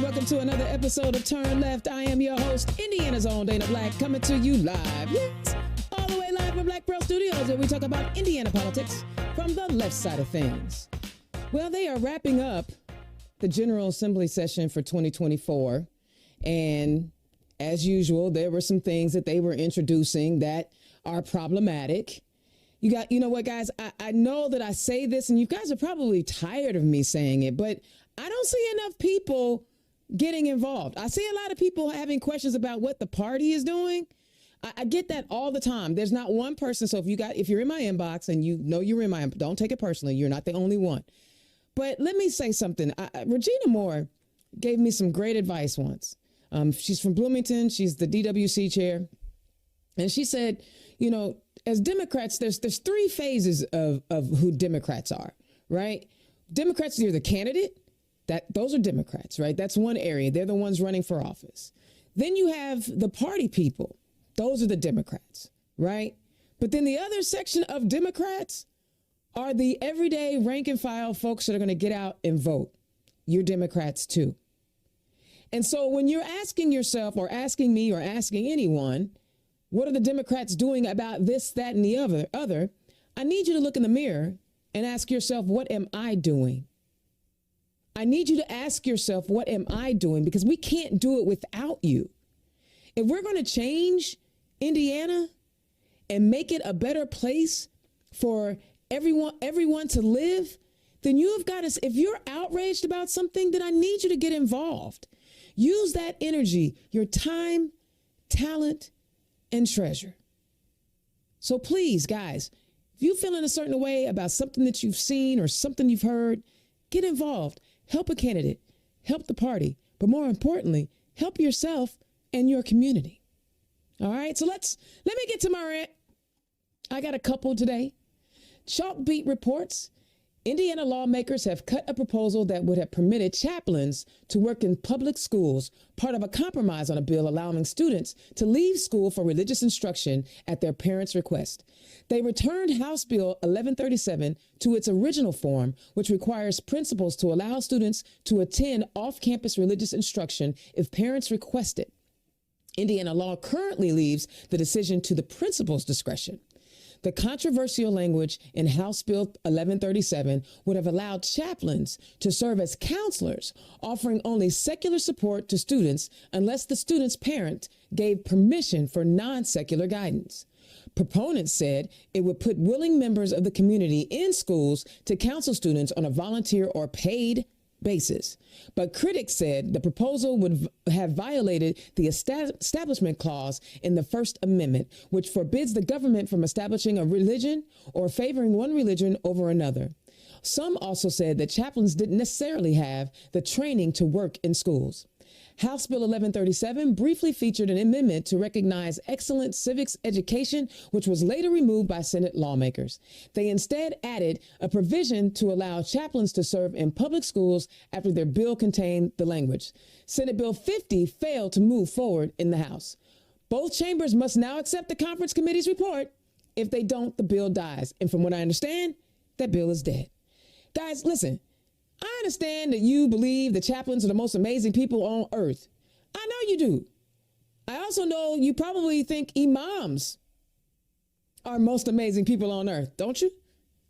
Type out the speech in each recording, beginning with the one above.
welcome to another episode of Turn Left. I am your host, Indiana's own Dana Black, coming to you live, yes, all the way live from Black Pearl Studios, where we talk about Indiana politics from the left side of things. Well, they are wrapping up the General Assembly session for 2024, and as usual, there were some things that they were introducing that are problematic. You know what, guys, I know that I say this, and you guys are probably tired of me saying it, but I don't see enough people getting involved. I see a lot of people having questions about what the party is doing. I get that all the time. There's not one person. So if you're in my inbox and you know you're in my, don't take it personally. You're not the only one. But let me say something. Regina Moore gave me some great advice once. She's from Bloomington. She's the DWC chair. And she said, you know, as Democrats, there's three phases of who Democrats are, right? Democrats, you're the candidate. Those are Democrats, right? That's one area. They're the ones running for office. Then you have the party people. Those are the Democrats, right? But then the other section of Democrats are the everyday rank and file folks that are going to get out and vote. You're Democrats too. And so when you're asking yourself or asking me or asking anyone, what are the Democrats doing about this, that, and the other, I need you to look in the mirror and ask yourself, what am I doing? I need you to ask yourself, what am I doing? Because we can't do it without you. If we're going to change Indiana and make it a better place for everyone to live, then you have got to, if you're outraged about something, then I need you to get involved. Use that energy, your time, talent, and treasure. So please, guys, if you feel in a certain way about something that you've seen or something you've heard, get involved. Help a candidate, help the party, but more importantly, help yourself and your community. All right, so let me get to my rant. I got a couple today. Chalkbeat reports Indiana lawmakers have cut a proposal that would have permitted chaplains to work in public schools, part of a compromise on a bill allowing students to leave school for religious instruction at their parents' request. They returned House Bill 1137 to its original form, which requires principals to allow students to attend off-campus religious instruction if parents request it. Indiana law currently leaves the decision to the principal's discretion. The controversial language in House Bill 1137 would have allowed chaplains to serve as counselors, offering only secular support to students unless the student's parent gave permission for non-secular guidance. Proponents said it would put willing members of the community in schools to counsel students on a volunteer or paid basis. But critics said the proposal would have violated the Establishment Clause in the First Amendment, which forbids the government from establishing a religion or favoring one religion over another. Some also said that chaplains didn't necessarily have the training to work in schools. House Bill 1137 briefly featured an amendment to recognize excellent civics education, which was later removed by Senate lawmakers. They instead added a provision to allow chaplains to serve in public schools after their bill contained the language. Senate Bill 50 failed to move forward in the House. Both chambers must now accept the conference committee's report. If they don't, the bill dies. And from what I understand, that bill is dead. Guys, listen. I understand that you believe the chaplains are the most amazing people on earth. I know you do. I also know you probably think imams are most amazing people on earth, don't you?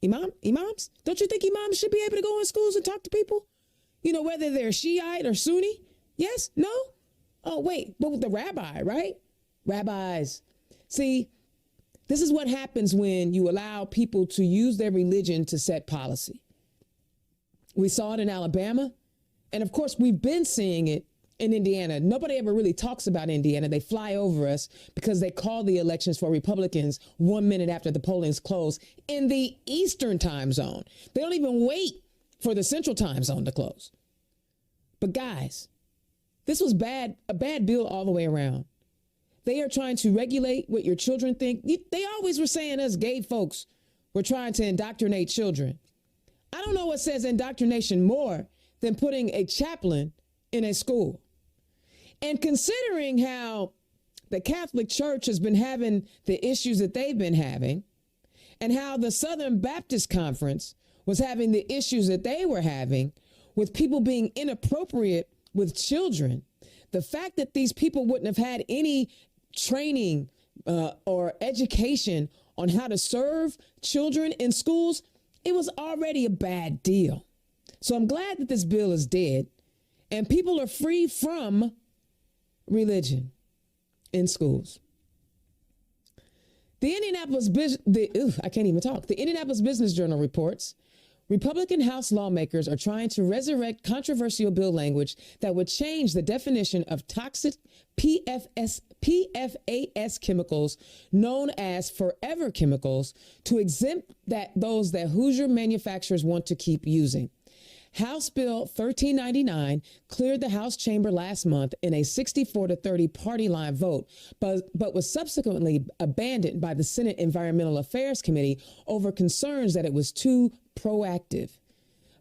Imams? Don't you think imams should be able to go in schools and talk to people? You know, whether they're Shiite or Sunni? Yes? No? Oh, wait, but the rabbi, right? Rabbis. See, this is what happens when you allow people to use their religion to set policy. We saw it in Alabama. And of course, we've been seeing it in Indiana. Nobody ever really talks about Indiana. They fly over us because they call the elections for Republicans 1 minute after the polling's closed in the Eastern time zone. They don't even wait for the Central time zone to close. But guys, this was a bad bill all the way around. They are trying to regulate what your children think. They always were saying us gay folks were trying to indoctrinate children. I don't know what says indoctrination more than putting a chaplain in a school. And considering how the Catholic Church has been having the issues that they've been having, and how the Southern Baptist Conference was having the issues that they were having with people being inappropriate with children. The fact that these people wouldn't have had any training or education on how to serve children in schools, it was already a bad deal. So I'm glad that this bill is dead and people are free from religion in schools. The Indianapolis Business Journal reports Republican House lawmakers are trying to resurrect controversial bill language that would change the definition of toxic PFAS chemicals known as forever chemicals to exempt those that Hoosier manufacturers want to keep using. House Bill 1399 cleared the House chamber last month in a 64-30 party line vote, but was subsequently abandoned by the Senate Environmental Affairs Committee over concerns that it was too proactive.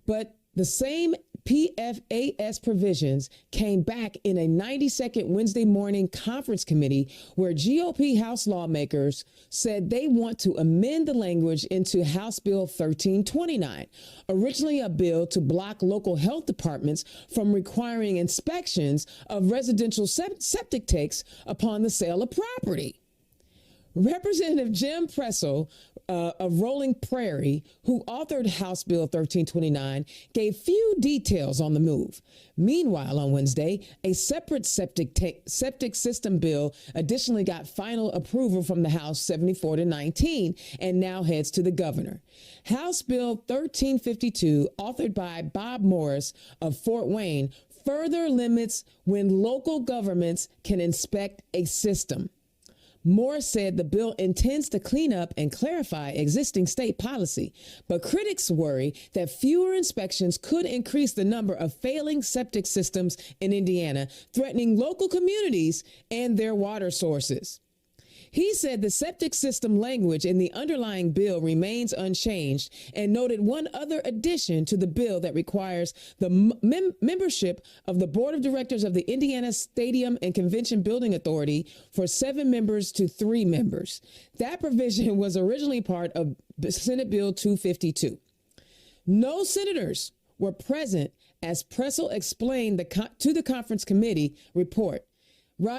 But the same PFAS provisions came back in a 90-second Wednesday morning conference committee where GOP House lawmakers said they want to amend the language into House Bill 1329, originally a bill to block local health departments from requiring inspections of residential septic tanks upon the sale of property. Representative Jim Pressel of Rolling Prairie, who authored House Bill 1329, gave few details on the move. Meanwhile, on Wednesday, a separate septic system bill additionally got final approval from the House 74-19 and now heads to the governor. House Bill 1352, authored by Bob Morris of Fort Wayne, further limits when local governments can inspect a system. Moore said the bill intends to clean up and clarify existing state policy, but critics worry that fewer inspections could increase the number of failing septic systems in Indiana, threatening local communities and their water sources. He said the septic system language in the underlying bill remains unchanged and noted one other addition to the bill that requires the membership of the Board of Directors of the Indiana Stadium and Convention Building Authority for 7 members to 3 members. That provision was originally part of Senate Bill 252. No senators were present as Pressel explained to the conference committee report.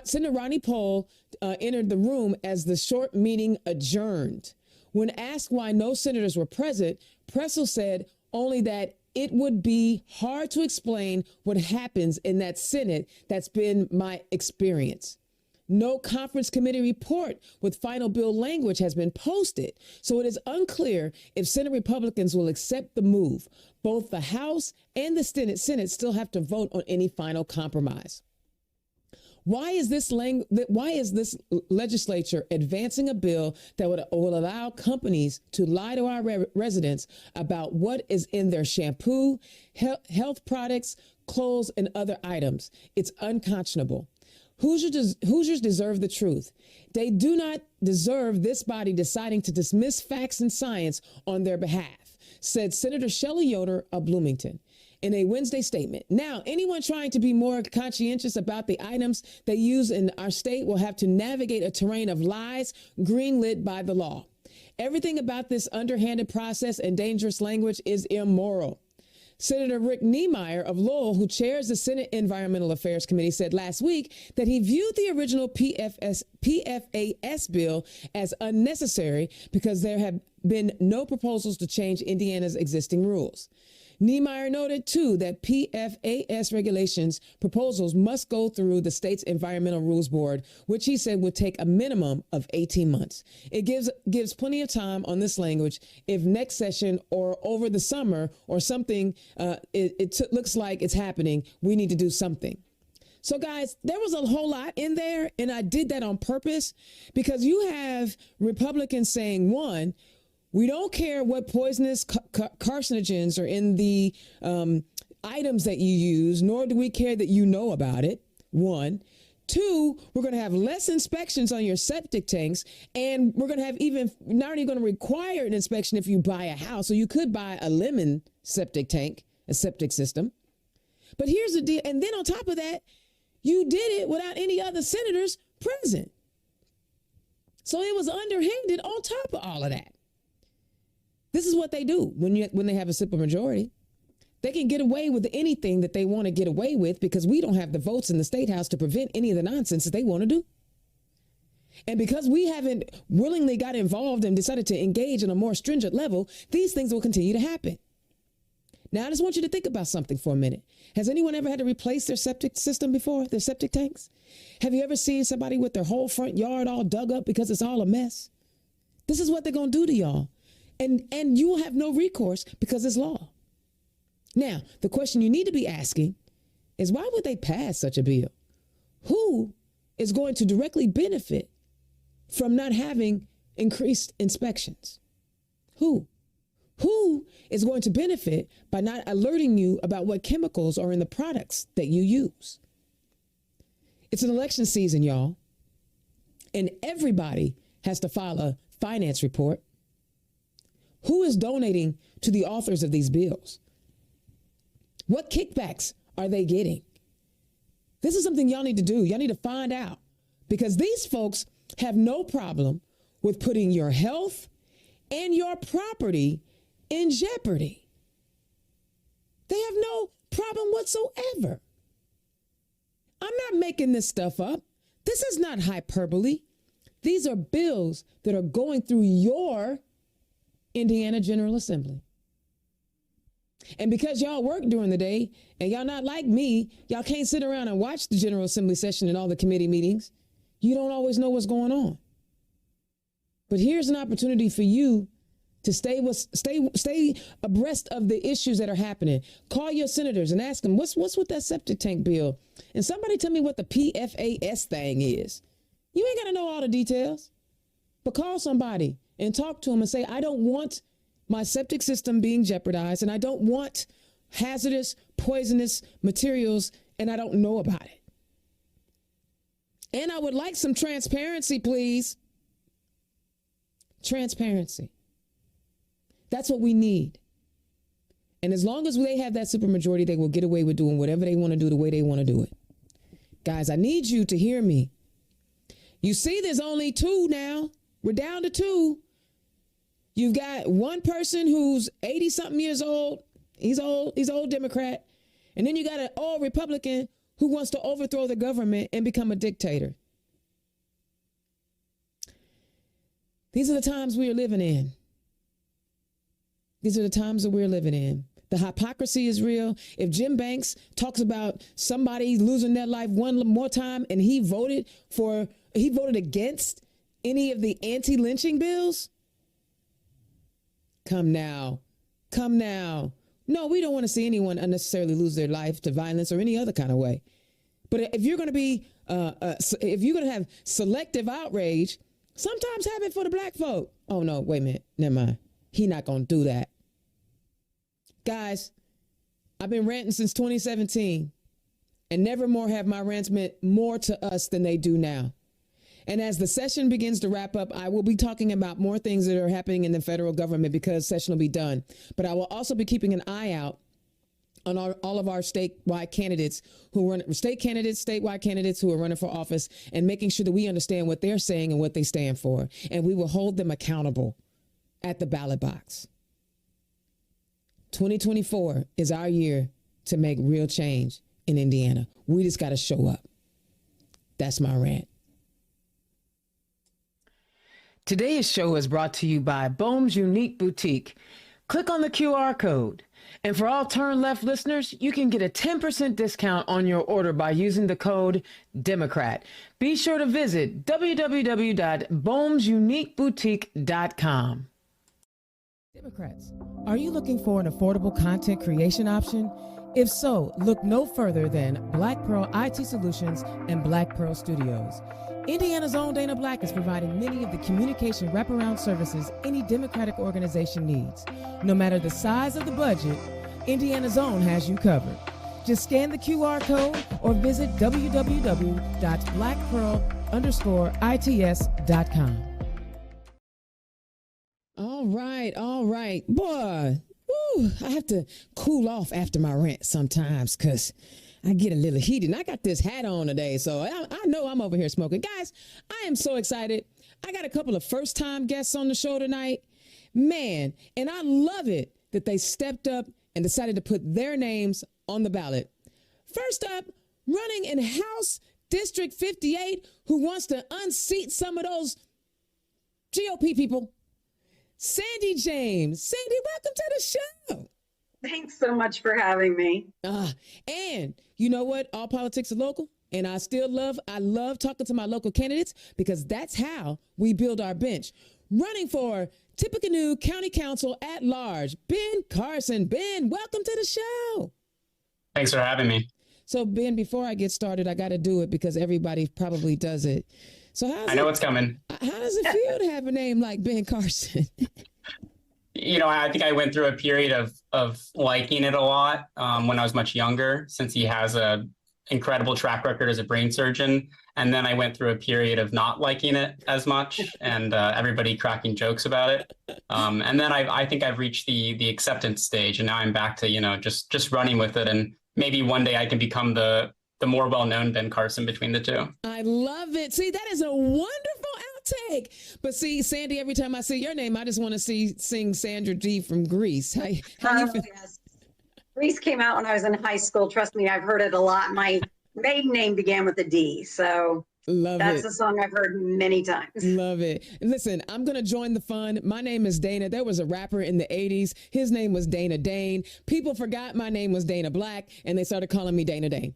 Senator Ronnie Pohl entered the room as the short meeting adjourned. When asked why no senators were present, Pressel said only that it would be hard to explain what happens in that Senate. That's been my experience. No conference committee report with final bill language has been posted, so it is unclear if Senate Republicans will accept the move. Both the House and the Senate still have to vote on any final compromise. Why is this legislature advancing a bill that will allow companies to lie to our residents about what is in their shampoo, health products, clothes, and other items? It's unconscionable. Hoosiers deserve the truth. They do not deserve this body deciding to dismiss facts and science on their behalf, said Senator Shelley Yoder of Bloomington in a Wednesday statement. Now, anyone trying to be more conscientious about the items they use in our state will have to navigate a terrain of lies greenlit by the law. Everything about this underhanded process and dangerous language is immoral. Senator Rick Niemeyer of Lowell, who chairs the Senate Environmental Affairs Committee, said last week that he viewed the original PFAS bill as unnecessary because there have been no proposals to change Indiana's existing rules. Niemeyer noted, too, that PFAS regulations proposals must go through the state's Environmental Rules Board, which he said would take a minimum of 18 months. It gives plenty of time on this language if next session or over the summer or something, looks like it's happening, we need to do something. So, guys, there was a whole lot in there, and I did that on purpose because you have Republicans saying, one, we don't care what poisonous carcinogens are in the items that you use, nor do we care that you know about it, one. Two, we're going to have less inspections on your septic tanks, and we're going to have not only going to require an inspection if you buy a house, so you could buy a lemon septic tank, a septic system. But here's the deal, and then on top of that, you did it without any other senators present. So it was underhanded on top of all of that. This is what they do when they have a simple majority. They can get away with anything that they want to get away with because we don't have the votes in the state house to prevent any of the nonsense that they want to do. And because we haven't willingly got involved and decided to engage on a more stringent level, these things will continue to happen. Now, I just want you to think about something for a minute. Has anyone ever had to replace their septic system before, their septic tanks? Have you ever seen somebody with their whole front yard all dug up because it's all a mess? This is what they're going to do to y'all. And you will have no recourse because it's law. Now, the question you need to be asking is, why would they pass such a bill? Who is going to directly benefit from not having increased inspections? Who? Who is going to benefit by not alerting you about what chemicals are in the products that you use? It's an election season, y'all, and everybody has to file a finance report. Who is donating to the authors of these bills? What kickbacks are they getting? This is something y'all need to do. Y'all need to find out, because these folks have no problem with putting your health and your property in jeopardy. They have no problem whatsoever. I'm not making this stuff up. This is not hyperbole. These are bills that are going through your Indiana General Assembly. And because y'all work during the day and y'all not like me, y'all can't sit around and watch the General Assembly session and all the committee meetings. You don't always know what's going on. But here's an opportunity for you to stay abreast of the issues that are happening. Call your senators and ask them, what's with that septic tank bill? And somebody tell me what the PFAS thing is. You ain't got to know all the details, but call somebody and talk to them and say, I don't want my septic system being jeopardized, and I don't want hazardous, poisonous materials, and I don't know about it. And I would like some transparency, please. Transparency. That's what we need. And as long as they have that supermajority, they will get away with doing whatever they want to do the way they want to do it. Guys, I need you to hear me. You see, there's only two now. We're down to two. You've got one person who's 80-something years old. He's old Democrat. And then you got an old Republican who wants to overthrow the government and become a dictator. These are the times we are living in. These are the times that we're living in. The hypocrisy is real. If Jim Banks talks about somebody losing their life one more time and he voted against any of the anti-lynching bills, come now. No, we don't want to see anyone unnecessarily lose their life to violence or any other kind of way. But if you're going to be, if you're going to have selective outrage, sometimes have it for the black folk. Oh no, wait a minute, never mind. He not going to do that. Guys, I've been ranting since 2017, and never more have my rants meant more to us than they do now. And as the session begins to wrap up, I will be talking about more things that are happening in the federal government because session will be done. But I will also be keeping an eye out on all of our statewide candidates statewide candidates who are running for office, and making sure that we understand what they're saying and what they stand for. And we will hold them accountable at the ballot box. 2024 is our year to make real change in Indiana. We just got to show up. That's my rant. Today's show is brought to you by Bohm's Unique Boutique. Click on the QR code. And for all Turn Left listeners, you can get a 10% discount on your order by using the code Democrat. Be sure to visit www.bohmsuniqueboutique.com. Democrats, are you looking for an affordable content creation option? If so, look no further than Black Pearl IT Solutions and Black Pearl Studios. Indiana's own Dana Black is providing many of the communication wraparound services any Democratic organization needs. No matter the size of the budget, Indiana's own has you covered. Just scan the QR code or visit www.blackpearl_its.com. All right. Boy, I have to cool off after my rant sometimes because I get a little heated. And I got this hat on today, so I know I'm over here smoking. Guys, I am so excited. I got a couple of first-time guests on the show tonight. Man, and I love it that they stepped up and decided to put their names on the ballot. First up, running in House District 58, who wants to unseat some of those GOP people, Sandy James. Sandy, welcome to the show. Thanks so much for having me. And you know what? All politics are local. And I love talking to my local candidates because that's how we build our bench. Running for Tippecanoe County Council at large, Ben Carson. Ben, welcome to the show. Thanks for having me. So, Ben, before I get started, I got to do it because everybody probably does it. So I know what's coming. How does it feel to have a name like Ben Carson? I think I went through a period of liking it a lot when I was much younger, since he has a incredible track record as a brain surgeon. And then I went through a period of not liking it as much and everybody cracking jokes about it. And then I think I've reached the acceptance stage, and now I'm back to, just running with it. And maybe one day I can become the more well-known Ben Carson between the two. I love it. See, that is a wonderful outtake. But see, Sandy, every time I see your name, I just want to sing Sandra G from Grease. How you feel? Yes. Grease came out when I was in high school. Trust me, I've heard it a lot. My maiden name began with a D, so that's a song I've heard many times. Love it. Listen, I'm going to join the fun. My name is Dana. There was a rapper in the 80s. His name was Dana Dane. People forgot my name was Dana Black, and they started calling me Dana Dane.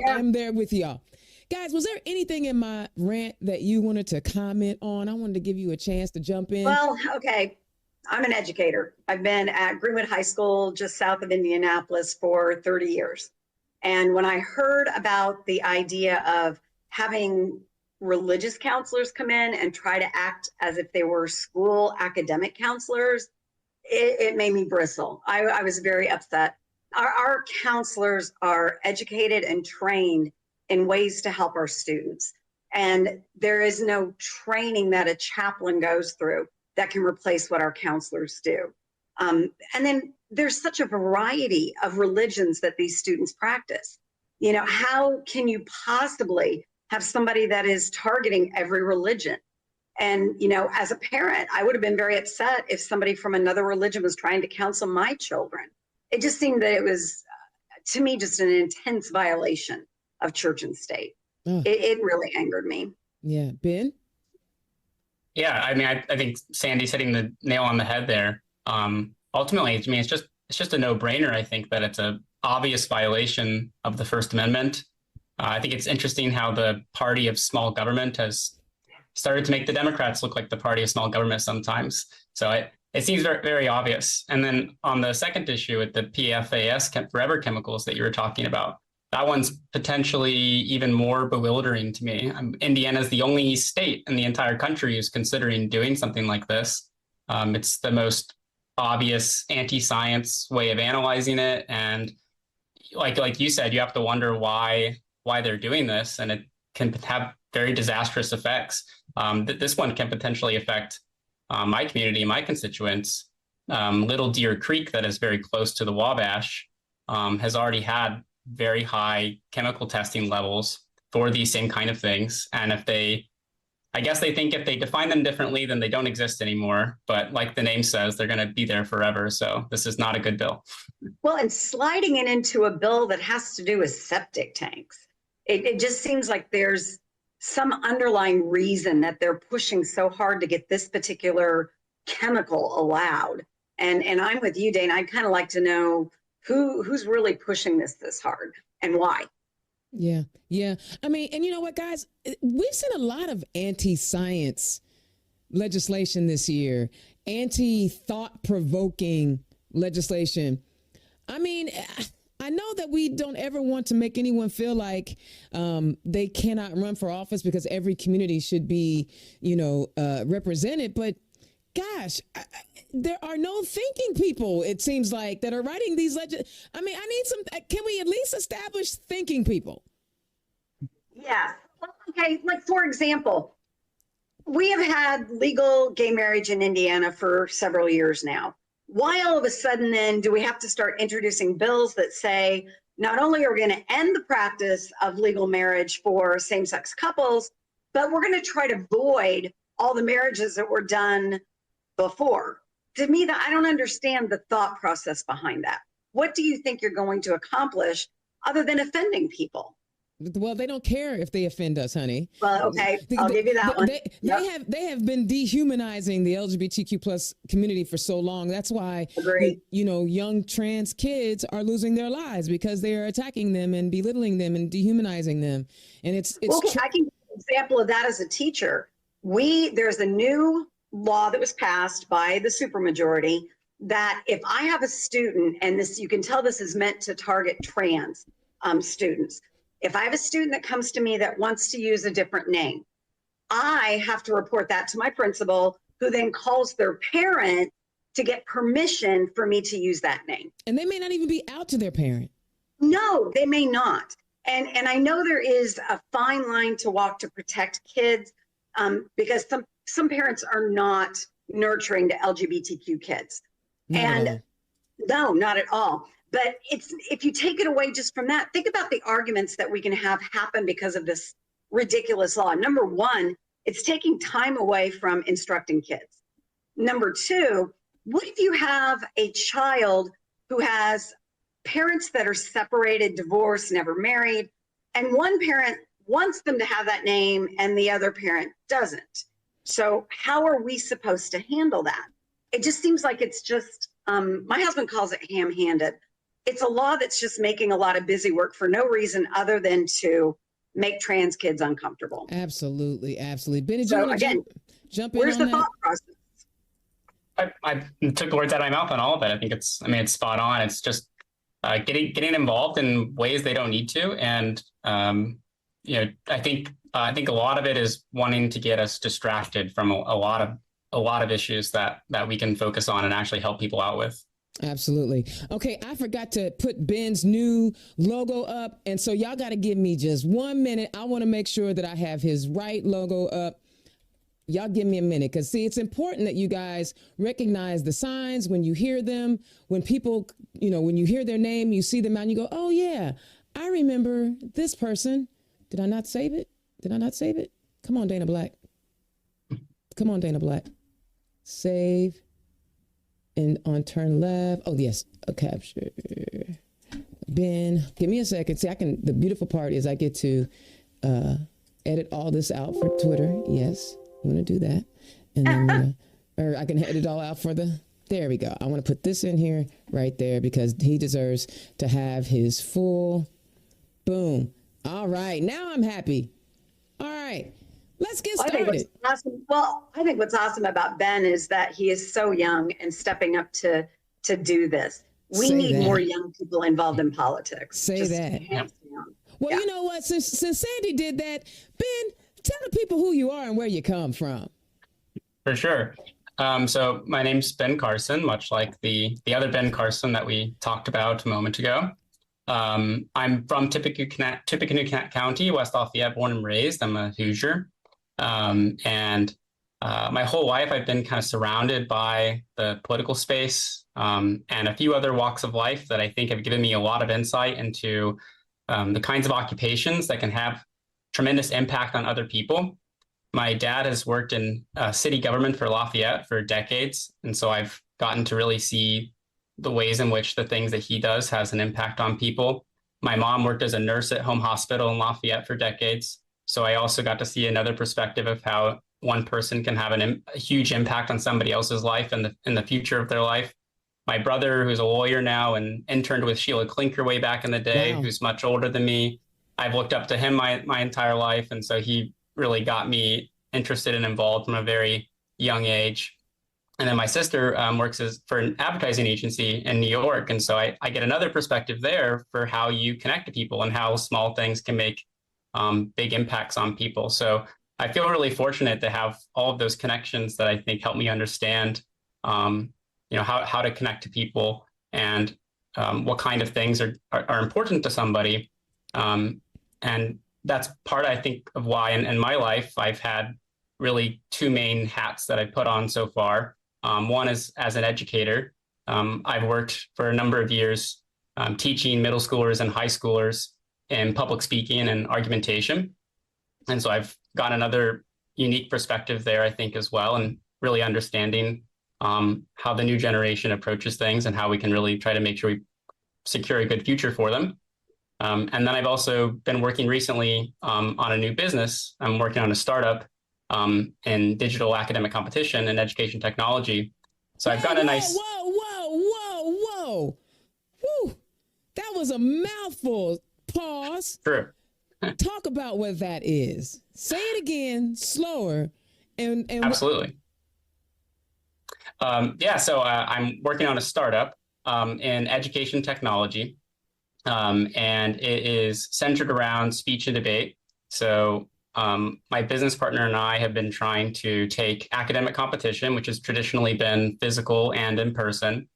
I'm there with y'all. Guys, was there anything in my rant that you wanted to comment on? I wanted to give you a chance to jump in. Well, okay. I'm an educator. I've been at Greenwood High School just south of Indianapolis for 30 years. And when I heard about the idea of having religious counselors come in and try to act as if they were school academic counselors, it made me bristle. I was very upset. Our counselors are educated and trained in ways to help our students. And there is no training that a chaplain goes through that can replace what our counselors do. And then there's such a variety of religions that these students practice. How can you possibly have somebody that is targeting every religion? And, as a parent, I would have been very upset if somebody from another religion was trying to counsel my children. It just seemed that it was, to me, just an intense violation of church and state. It really angered me. Yeah. Ben? Yeah, I think Sandy's hitting the nail on the head there. Ultimately, it's just a no-brainer. I think that it's an obvious violation of the First Amendment. I think it's interesting how the party of small government has started to make the Democrats look like the party of small government sometimes. So it seems very, very obvious. And then on the second issue with the PFAS forever chemicals that you were talking about, that one's potentially even more bewildering to me. Indiana is the only state in the entire country who's considering doing something like this. It's the most obvious anti-science way of analyzing it. And like you said, you have to wonder why they're doing this, and it can have very disastrous effects. This one can potentially affect my community, my constituents. Little Deer Creek, that is very close to the Wabash, has already had very high chemical testing levels for these same kind of things. And I guess they think if they define them differently, then they don't exist anymore. But like the name says, they're going to be there forever. So this is not a good bill. Well, and sliding it into a bill that has to do with septic tanks, it just seems like there's some underlying reason that they're pushing so hard to get this particular chemical allowed. And I'm with you, Dane. I'd kind of like to know who's really pushing this hard and why. Yeah. I mean, and you know what, guys? We've seen a lot of anti-science legislation this year, anti-thought-provoking legislation. I mean, I know that we don't ever want to make anyone feel like they cannot run for office because every community should be, represented. But gosh, there are no thinking people, it seems like, that are writing these I need some, can we at least establish thinking people? Yeah. Okay. Like, for example, we have had legal gay marriage in Indiana for several years now. Why all of a sudden then do we have to start introducing bills that say, not only are we going to end the practice of legal marriage for same-sex couples, but we're going to try to void all the marriages that were done before? to me, that I don't understand the thought process behind that. What do you think you're going to accomplish other than offending people? Well, they don't care if they offend us, honey. Well, okay, I'll give you that one. They have been dehumanizing the LGBTQ plus community for so long. That's why, Agree. Young trans kids are losing their lives because they are attacking them and belittling them and dehumanizing them. And it's okay. I can give an example of that as a teacher. There's a new law that was passed by the supermajority that if I have a student, and this, you can tell this is meant to target trans students. If I have a student that comes to me that wants to use a different name, I have to report that to my principal, who then calls their parent to get permission for me to use that name. And they may not even be out to their parent. No, they may not. And I know there is a fine line to walk to protect kids, because some parents are not nurturing to LGBTQ kids. No, not at all. But if you take it away just from that, think about the arguments that we can have happen because of this ridiculous law. Number one, it's taking time away from instructing kids. Number two, what if you have a child who has parents that are separated, divorced, never married, and one parent wants them to have that name and the other parent doesn't? So how are we supposed to handle that? It just seems like it's just, my husband calls it ham-handed. It's a law that's just making a lot of busy work for no reason other than to make trans kids uncomfortable. Absolutely, absolutely. Benny, so again, jump in. Where's on the that? thought process? I took the words out of my mouth on all of it. I think it's spot on. It's just getting involved in ways they don't need to, and I think a lot of it is wanting to get us distracted from a lot of issues that we can focus on and actually help people out with. Absolutely. Okay, I forgot to put Ben's new logo up, and so y'all got to give me just 1 minute. I want to make sure that I have his right logo up. Y'all give me a minute, because see, it's important that you guys recognize the signs when you hear them, when people, when you hear their name, you see them out and you go, oh yeah, I remember this person. Did I not save it? Come on, Dana Black. Save. And on turn left. Oh, yes. A capture. Ben, give me a second. See, the beautiful part is I get to edit all this out for Twitter. Yes, I'm going to do that. And then, or I can edit it all out there we go. I want to put this in here right there because he deserves to have his full boom. All right. Now I'm happy. All right. Let's get started. I think what's awesome about Ben is that he is so young and stepping up to do this. We need more young people involved in politics. Say that. Well, you know what? Since Sandy did that, Ben, tell the people who you are and where you come from. For sure. So my name's Ben Carson, much like the other Ben Carson that we talked about a moment ago. I'm from Tippecanoe County, West Lafayette, born and raised. I'm a Hoosier. And my whole life, I've been kind of surrounded by the political space and a few other walks of life that I think have given me a lot of insight into the kinds of occupations that can have tremendous impact on other people. My dad has worked in city government for Lafayette for decades, and so I've gotten to really see the ways in which the things that he does has an impact on people. My mom worked as a nurse at Home Hospital in Lafayette for decades. So I also got to see another perspective of how one person can have a huge impact on somebody else's life and in the future of their life. My brother, who's a lawyer now and interned with Sheila Clinker way back in the day, who's much older than me, I've looked up to him my entire life. And so he really got me interested and involved from a very young age. And then my sister works for an advertising agency in New York. And so I get another perspective there for how you connect to people and how small things can make big impacts on people. So I feel really fortunate to have all of those connections that I think help me understand, how to connect to people and what kind of things are important to somebody. And that's part, I think, of why in my life, I've had really two main hats that I put on so far. One is as an educator. I've worked for a number of years teaching middle schoolers and high schoolers in public speaking and argumentation. And so I've got another unique perspective there, I think, as well, and really understanding how the new generation approaches things and how we can really try to make sure we secure a good future for them. And then I've also been working recently on a new business. I'm working on a startup in digital academic competition and education technology. So I've got a nice... Whoa. Whew. That was a mouthful. Pause. True. Talk about what that is. Say it again, slower. And Absolutely. So I'm working on a startup in education technology. And it is centered around speech and debate. So my business partner and I have been trying to take academic competition, which has traditionally been physical and in person,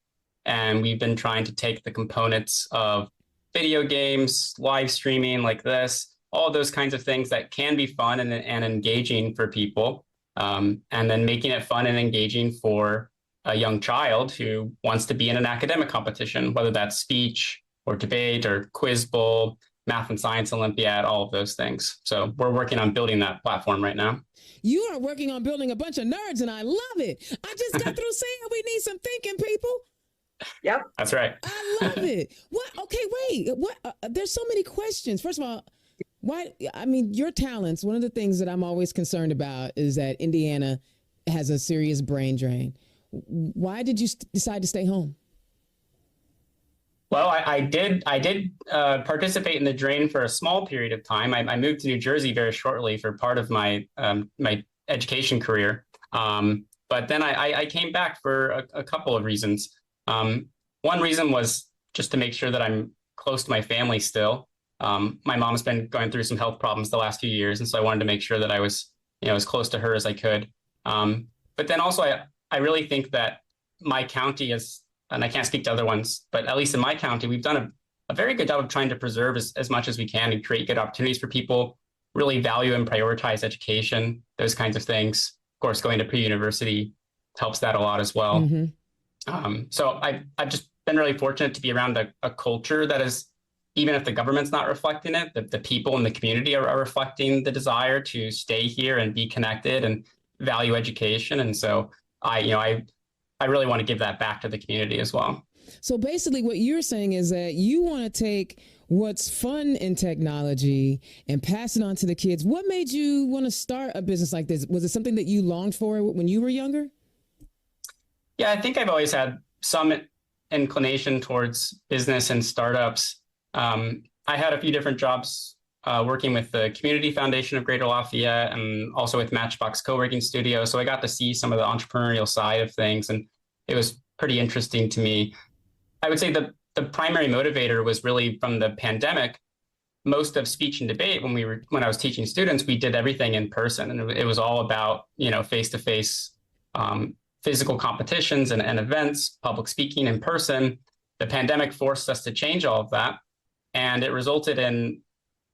and we've been trying to take the components of video games, live streaming like this, all those kinds of things that can be fun and engaging for people, and then making it fun and engaging for a young child who wants to be in an academic competition, whether that's speech or debate or quiz bowl, math and science Olympiad, all of those things. So we're working on building that platform right now. You are working on building a bunch of nerds, and I love it. I just got through saying we need some thinking people. Yep. That's right. I love it. What? Okay, wait. What? There's so many questions. First of all, why? I mean, your talents. One of the things that I'm always concerned about is that Indiana has a serious brain drain. Why did you decide to stay home? Well, I did participate in the drain for a small period of time. I moved to New Jersey very shortly for part of my my education career. But then I came back for a couple of reasons. One reason was just to make sure that I'm close to my family still. My mom's been going through some health problems the last few years, and so I wanted to make sure that I was, as close to her as I could. But then also, I really think that my county is, and I can't speak to other ones, but at least in my county, we've done a very good job of trying to preserve as much as we can and create good opportunities for people, really value and prioritize education, those kinds of things. Of course, going to pre-university helps that a lot as well. Mm-hmm. So I've just been really fortunate to be around a culture that is, even if the government's not reflecting it, the people in the community are reflecting the desire to stay here and be connected and value education. And so I really want to give that back to the community as well. So basically what you're saying is that you want to take what's fun in technology and pass it on to the kids. What made you want to start a business like this? Was it something that you longed for when you were younger? Yeah, I think I've always had some inclination towards business and startups. I had a few different jobs working with the Community Foundation of Greater Lafayette and also with Matchbox Co-working Studio. So I got to see some of the entrepreneurial side of things, and it was pretty interesting to me. I would say the primary motivator was really from the pandemic. Most of speech and debate, when I was teaching students, we did everything in person, and it was all about, face-to-face physical competitions and events, public speaking in person. The pandemic forced us to change all of that, and it resulted in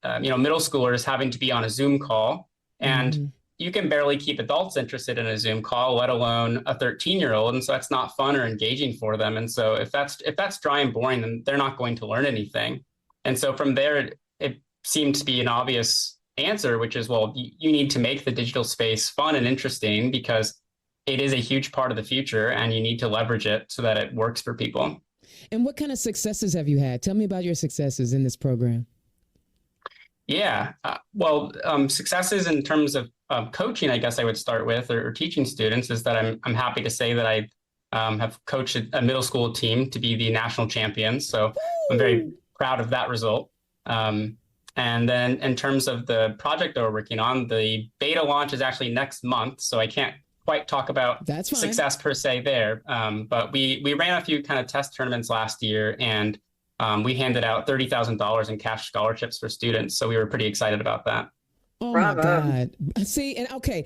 middle schoolers having to be on a Zoom call, and you can barely keep adults interested in a Zoom call, let alone a 13-year-old. And so that's not fun or engaging for them. And so if that's dry and boring, then they're not going to learn anything. And so from there, it seemed to be an obvious answer, which is, well, you need to make the digital space fun and interesting because it is a huge part of the future, and you need to leverage it so that it works for people. And what kind of successes have you had? Tell me about your successes in this program. Yeah, successes in terms of coaching, I guess I would start with, or teaching students, is that I'm happy to say that I have coached a middle school team to be the national champions. So I'm very proud of that result. And then in terms of the project that we're working on, the beta launch is actually next month. So I can't quite talk about success per se there. But we ran a few kind of test tournaments last year, and we handed out $30,000 in cash scholarships for students. So we were pretty excited about that. Oh my God. See, and okay,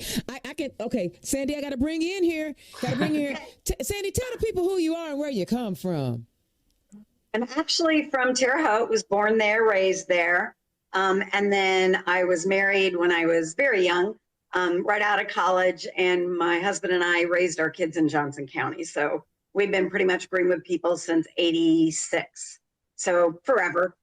Sandy, I got to bring you in here. Sandy, tell the people who you are and where you come from. I'm actually from Terre Haute, was born there, raised there. And then I was married when I was very young, right out of college. And my husband and I raised our kids in Johnson County. So we've been pretty much Greenwood people since '86. So forever.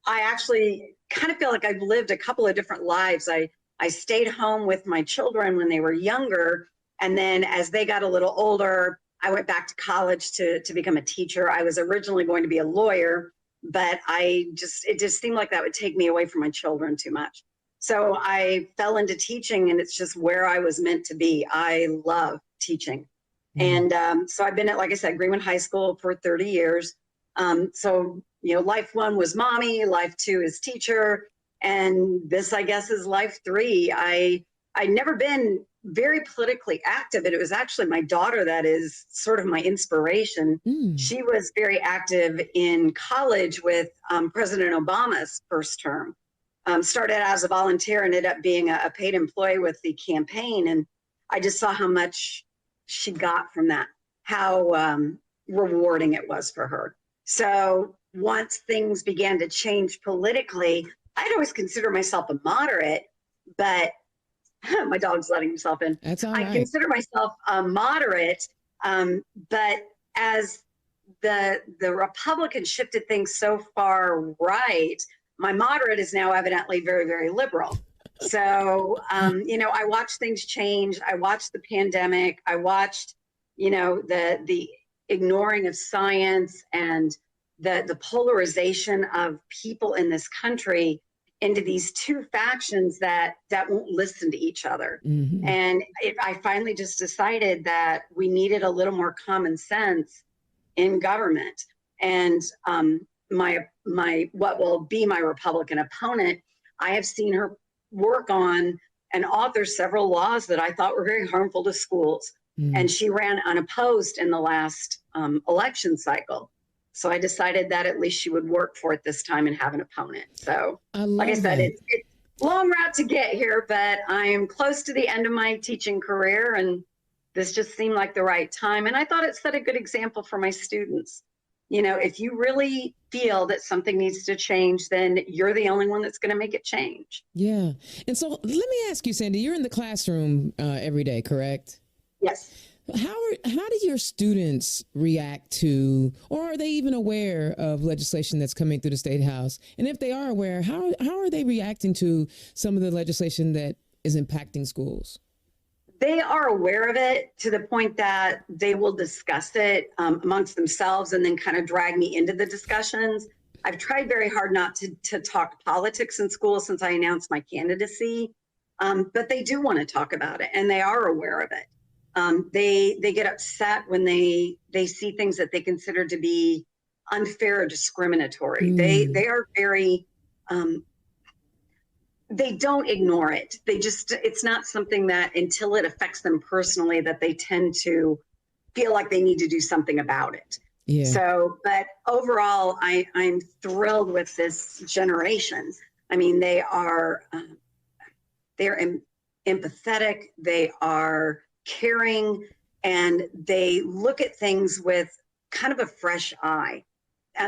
I actually kind of feel like I've lived a couple of different lives. I stayed home with my children when they were younger, And then as they got a little older, I went back to college to become a teacher. I was originally going to be a lawyer, but it just seemed like that would take me away from my children too much. So I fell into teaching, and it's just where I was meant to be. I love teaching. And so I've been at, like I said, Greenwood High School for 30 years. So, life one was mommy, life two is teacher. And this, I guess, is life three. I'd never been very politically active, and it was actually my daughter that is sort of my inspiration. She was very active in college with President Obama's first term. Started out as a volunteer and ended up being a paid employee with the campaign. And I just saw how much she got from that, how rewarding it was for her. So once things began to change politically, I'd always consider myself a moderate, but my dog's letting himself in. That's all right. I consider myself a moderate, but as the Republicans shifted things so far right, my moderate is now evidently very, very liberal. So, I watched things change. I watched the pandemic. I watched, the ignoring of science and the polarization of people in this country into these two factions that won't listen to each other. And I finally just decided that we needed a little more common sense in government. And my what will be my Republican opponent, I have seen her work on and author several laws that I thought were very harmful to schools. And she ran unopposed in the last election cycle. So I decided that at least she would work for it this time and have an opponent. So like I said, it's a long route to get here, but I am close to the end of my teaching career, and this just seemed like the right time. And I thought it set a good example for my students. If you really feel that something needs to change, then you're the only one that's going to make it change. Yeah. And so let me ask you, Sandy, you're in the classroom every day, correct? Yes. How do your students react to, or are they even aware of legislation that's coming through the State House? And if they are aware, how are they reacting to some of the legislation that is impacting schools? They are aware of it to the point that they will discuss it amongst themselves and then kind of drag me into the discussions. I've tried very hard not to talk politics in school since I announced my candidacy, but they do want to talk about it, and they are aware of it. They get upset when they see things that they consider to be unfair or discriminatory. They are very, they don't ignore it. It's not something that until it affects them personally that they tend to feel like they need to do something about it. Yeah. So, but overall, I'm thrilled with this generation. I mean, they're empathetic, they are caring, and they look at things with kind of a fresh eye.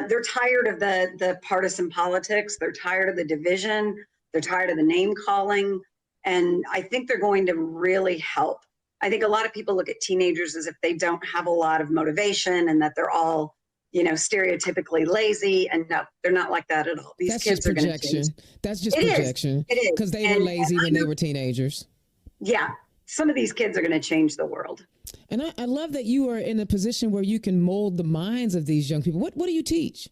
They're tired of the partisan politics. They're tired of the division. They're tired of the name calling. And I think they're going to really help. I think a lot of people look at teenagers as if they don't have a lot of motivation and that they're all, stereotypically lazy. And no, they're not like that at all. These kids are going to change. That's just projection. It is. Because they were lazy when they were teenagers. Yeah. Some of these kids are going to change the world. And I love that you are in a position where you can mold the minds of these young people. What do you teach?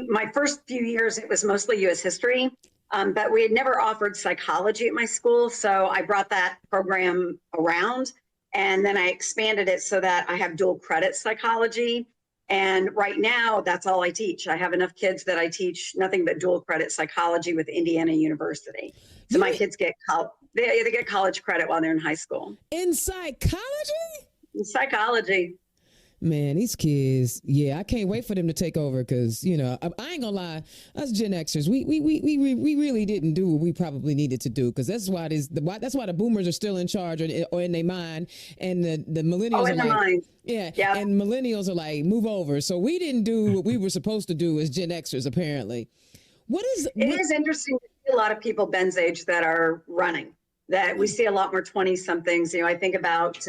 My first few years, it was mostly U.S. history, but we had never offered psychology at my school. So I brought that program around, and then I expanded it so that I have dual credit psychology. And right now, that's all I teach. I have enough kids that I teach nothing but dual credit psychology with Indiana University. So my kids get they get college credit while they're in high school. In psychology? In psychology. Man, these kids, I can't wait for them to take over because, I ain't gonna lie, us Gen Xers, we really didn't do what we probably needed to do, because that's why the boomers are still in charge or in their mind, and the millennials are like, mind. And millennials are like, move over. So we didn't do what we were supposed to do as Gen Xers, apparently. It is interesting to see a lot of people Ben's age that are running, that we see a lot more 20-somethings. I think about,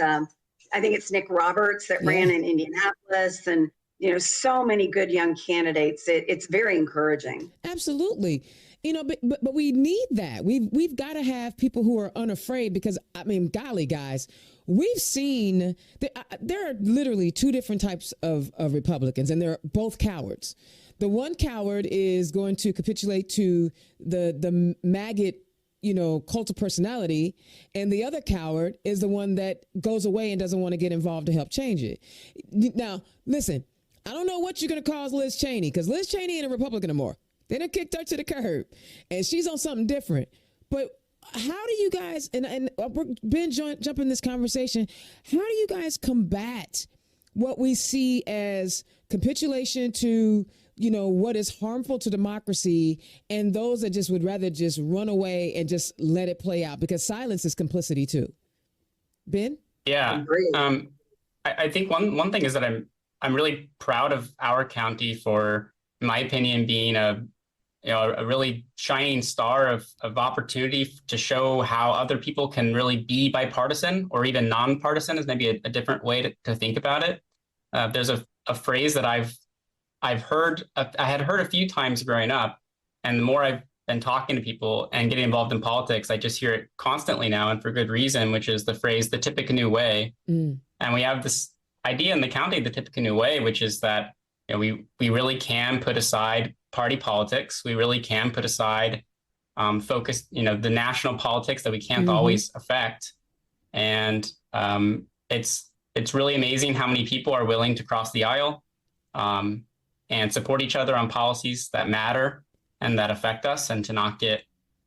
I think it's Nick Roberts that ran in Indianapolis, and, so many good young candidates. It's very encouraging. Absolutely. But we need that. We've got to have people who are unafraid, because I mean, golly, guys, we've seen there are literally two different types of Republicans, and they're both cowards. The one coward is going to capitulate to the maggot, cult of personality, and the other coward is the one that goes away and doesn't want to get involved to help change it. Now, listen, I don't know what you're going to cause Liz Cheney, because Liz Cheney ain't a Republican anymore. They done kicked her to the curb, and she's on something different. But how do you guys, and Ben jump in this conversation, how do you guys combat what we see as capitulation to, what is harmful to democracy, and those that just would rather just run away and just let it play out? Because silence is complicity too. Ben? Yeah. I think one thing is that I'm really proud of our county for, in my opinion, being a really shining star of opportunity to show how other people can really be bipartisan, or even nonpartisan is maybe a different way to think about it. There's a phrase that I had heard a few times growing up, and the more I've been talking to people and getting involved in politics, I just hear it constantly now, and for good reason, which is the phrase, the Tippecanoe way. And we have this idea in the county, the Tippecanoe way, which is that we really can put aside party politics. We really can put aside focus, the national politics that we can't always affect. And it's really amazing how many people are willing to cross the aisle and support each other on policies that matter and that affect us, and to not get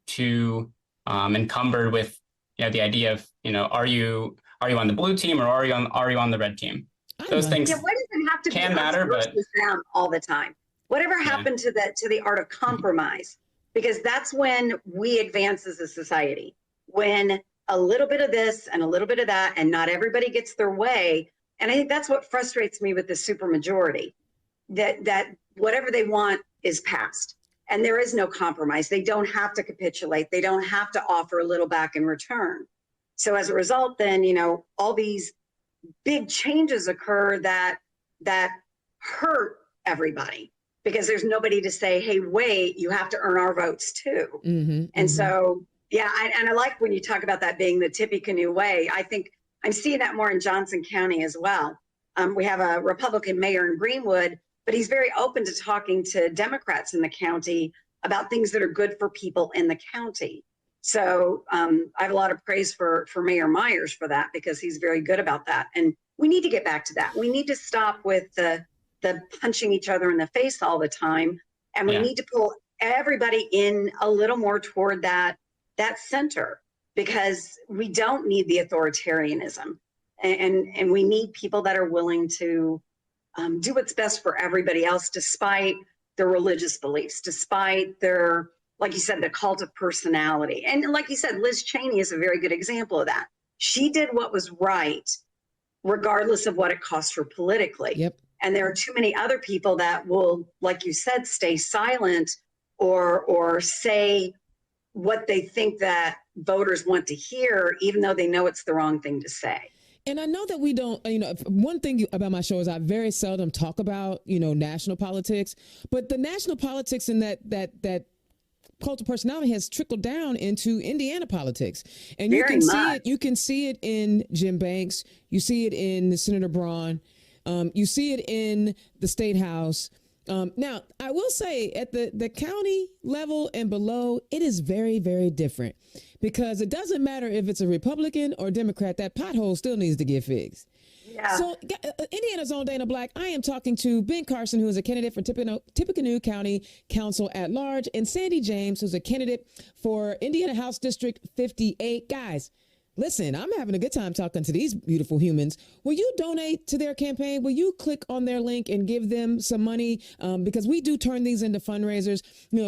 too encumbered with the idea of are you on the blue team, or are you on the red team? Those things why does it have to can be matter, but down all the time? Whatever happened to the art of compromise? Because that's when we advance as a society. When a little bit of this and a little bit of that, and not everybody gets their way. And I think that's what frustrates me with the supermajority, that whatever they want is passed, and there is no compromise. They don't have to capitulate. They don't have to offer a little back in return. So as a result, then, all these big changes occur that hurt everybody, because there's nobody to say, hey, wait, you have to earn our votes too. So, and I like when you talk about that being the Tippecanoe way. I think I'm seeing that more in Johnson County as well. We have a Republican mayor in Greenwood, but he's very open to talking to Democrats in the county about things that are good for people in the county. So I have a lot of praise for Mayor Myers for that, because he's very good about that. And we need to get back to that. We need to stop with the punching each other in the face all the time. And we need to pull everybody in a little more toward that center, because we don't need the authoritarianism. And we need people that are willing to do what's best for everybody else, despite their religious beliefs, despite their, like you said, the cult of personality. And like you said, Liz Cheney is a very good example of that. She did what was right, regardless of what it cost her politically. Yep. And there are too many other people that will, like you said, stay silent or say what they think that voters want to hear, even though they know it's the wrong thing to say. And I know that we don't, one thing about my show is I very seldom talk about, national politics, but the national politics and that cult of personality has trickled down into Indiana politics. And you can see it in Jim Banks. You see it in Senator Braun. You see it in the State House. Now, I will say at the county level and below, it is very, very different, because it doesn't matter if it's a Republican or Democrat, that pothole still needs to get fixed. Yeah. So Indiana's own Dana Black, I am talking to Ben Carson, who is a candidate for Tippecanoe County Council at Large, and Sandy James, who's a candidate for Indiana House District 58. Guys, listen, I'm having a good time talking to these beautiful humans. Will you donate to their campaign? Will you click on their link and give them some money? Because we do turn these into fundraisers.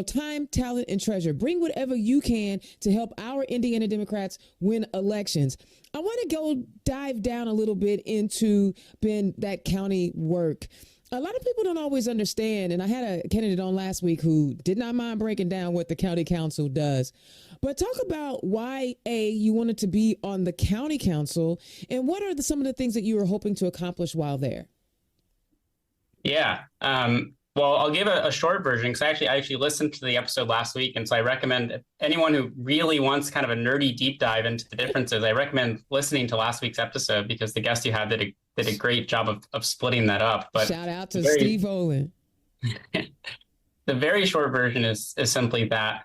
Time, talent, and treasure. Bring whatever you can to help our Indiana Democrats win elections. I want to go dive down a little bit into, Ben, that county work. A lot of people don't always understand, and I had a candidate on last week who did not mind breaking down what the county council does. But talk about why, you wanted to be on the county council, and what are some of the things that you were hoping to accomplish while there? Yeah. Well, I'll give a short version because I actually listened to the episode last week, and so I recommend anyone who really wants kind of a nerdy deep dive into the differences. I recommend listening to last week's episode because the guest you had did a great job of splitting that up. But shout out to Steve Olin. The very short version is simply that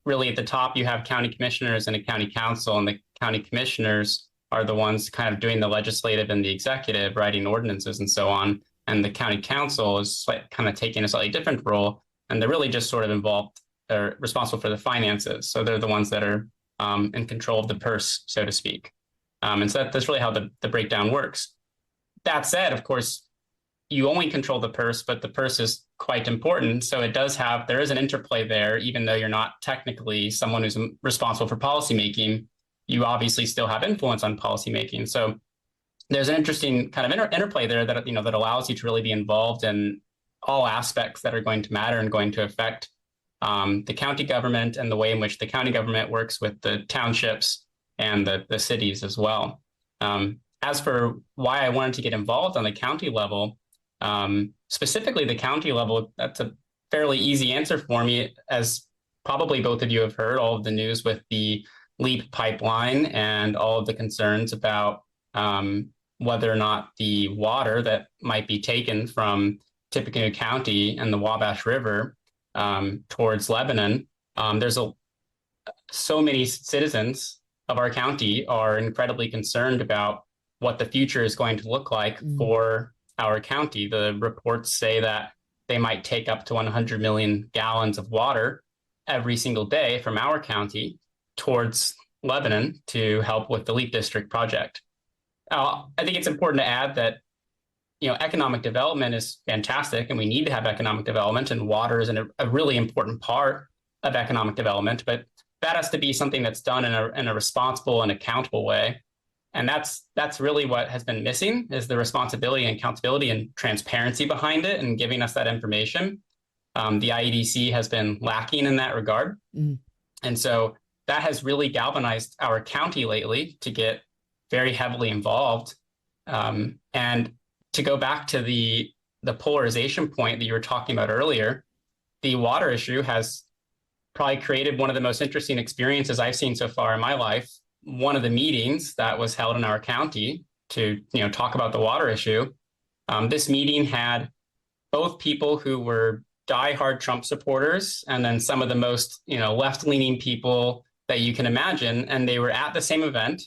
really at the top you have county commissioners and a county council, and the county commissioners are the ones kind of doing the legislative and the executive, writing ordinances and so on. And the county council is kind of taking a slightly different role, and they're really just sort of involved or responsible for the finances. So they're the ones that are in control of the purse, so to speak. And so that's really how the breakdown works. That said, of course, you only control the purse, but the purse is quite important. So there is an interplay there, even though you're not technically someone who's responsible for policymaking, you obviously still have influence on policymaking. So there's an interesting kind of interplay there that, that allows you to really be involved in all aspects that are going to matter and going to affect the county government and the way in which the county government works with the townships and the cities as well. As for why I wanted to get involved on the county level, specifically the county level, that's a fairly easy answer for me. As probably both of you have heard, all of the news with the LEAP pipeline and all of the concerns about whether or not the water that might be taken from Tippecanoe County and the Wabash River towards Lebanon, so many citizens of our county are incredibly concerned about what the future is going to look like for our county. The reports say that they might take up to 100 million gallons of water every single day from our county towards Lebanon to help with the LEAP District project. I think it's important to add that, economic development is fantastic, and we need to have economic development, and water is a really important part of economic development, but that has to be something that's done in a responsible and accountable way. And that's really what has been missing, is the responsibility and accountability and transparency behind it and giving us that information. The IEDC has been lacking in that regard. And so that has really galvanized our county lately to get very heavily involved. And to go back to the polarization point that you were talking about earlier, the water issue has probably created one of the most interesting experiences I've seen so far in my life. One of the meetings that was held in our county to talk about the water issue, this meeting had both people who were diehard Trump supporters and then some of the most left-leaning people that you can imagine, and they were at the same event,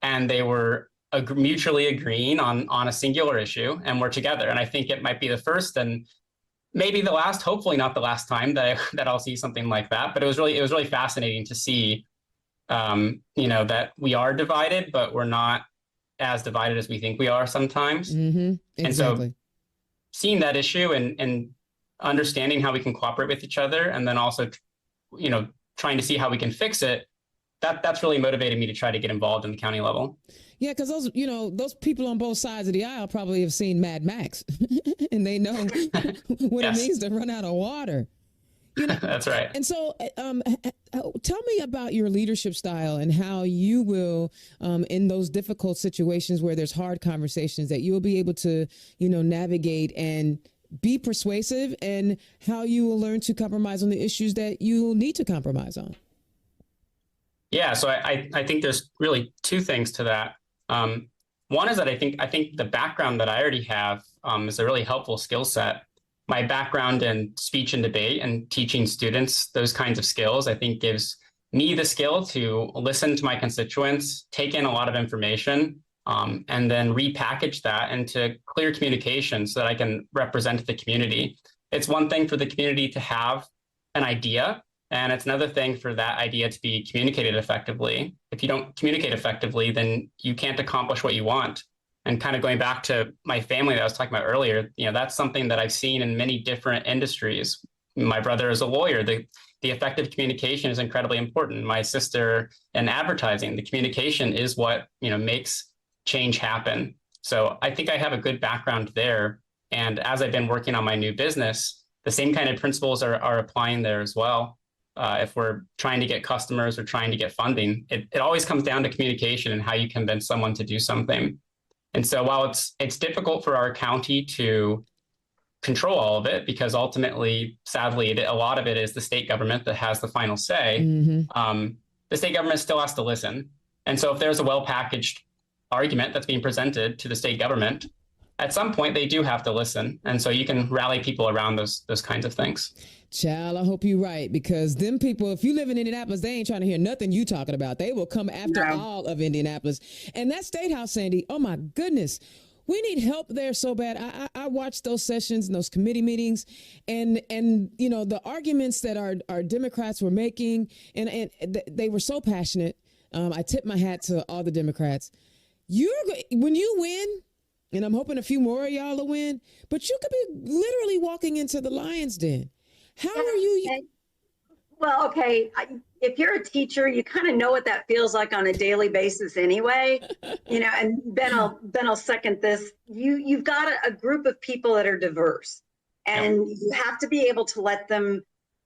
and they were mutually agreeing on a singular issue, and we're together. And I think it might be the first and maybe the last, hopefully not the last time that I'll see something like that. But it was really fascinating to see, that we are divided, but we're not as divided as we think we are sometimes. Exactly. And so seeing that issue and understanding how we can cooperate with each other, and then also, trying to see how we can fix it, that's really motivated me to try to get involved in the county level. Yeah, because those people on both sides of the aisle probably have seen Mad Max and they know what it means to run out of water. That's right. And so tell me about your leadership style and how you will, in those difficult situations where there's hard conversations, that you will be able to, navigate and be persuasive, and how you will learn to compromise on the issues that you need to compromise on. Yeah, so I think there's really two things to that. One is that I think the background that I already have is a really helpful skill set. My background in speech and debate and teaching students those kinds of skills, I think, gives me the skill to listen to my constituents, take in a lot of information, and then repackage that into clear communication so that I can represent the community. It's one thing for the community to have an idea, and it's another thing for that idea to be communicated effectively. If you don't communicate effectively, then you can't accomplish what you want. And kind of going back to my family that I was talking about earlier, that's something that I've seen in many different industries. My brother is a lawyer. The effective communication is incredibly important. My sister in advertising, the communication is what makes change happen. So I think I have a good background there. And as I've been working on my new business, the same kind of principles are applying there as well. If we're trying to get customers or trying to get funding, it always comes down to communication and how you convince someone to do something. And so while it's difficult for our county to control all of it, because ultimately, sadly, a lot of it is the state government that has the final say. The state government still has to listen. And so if there's a well-packaged argument that's being presented to the state government, at some point they do have to listen. And so you can rally people around those kinds of things. Child, I hope you're right, because them people, if you live in Indianapolis, they ain't trying to hear nothing you talking about. They will come after all of Indianapolis. And that State House, Sandy, oh my goodness, we need help there so bad. I watched those sessions and those committee meetings, and you know, the arguments that our Democrats were making, and they were so passionate. I tip my hat to all the Democrats. When you win, and I'm hoping a few more of y'all will win, but you could be literally walking into the lion's den. How are you? Well, okay. If you're a teacher, you kind of know what that feels like on a daily basis anyway, you know, and Ben will second this. You've got a group of people that are diverse, and you have to be able to let them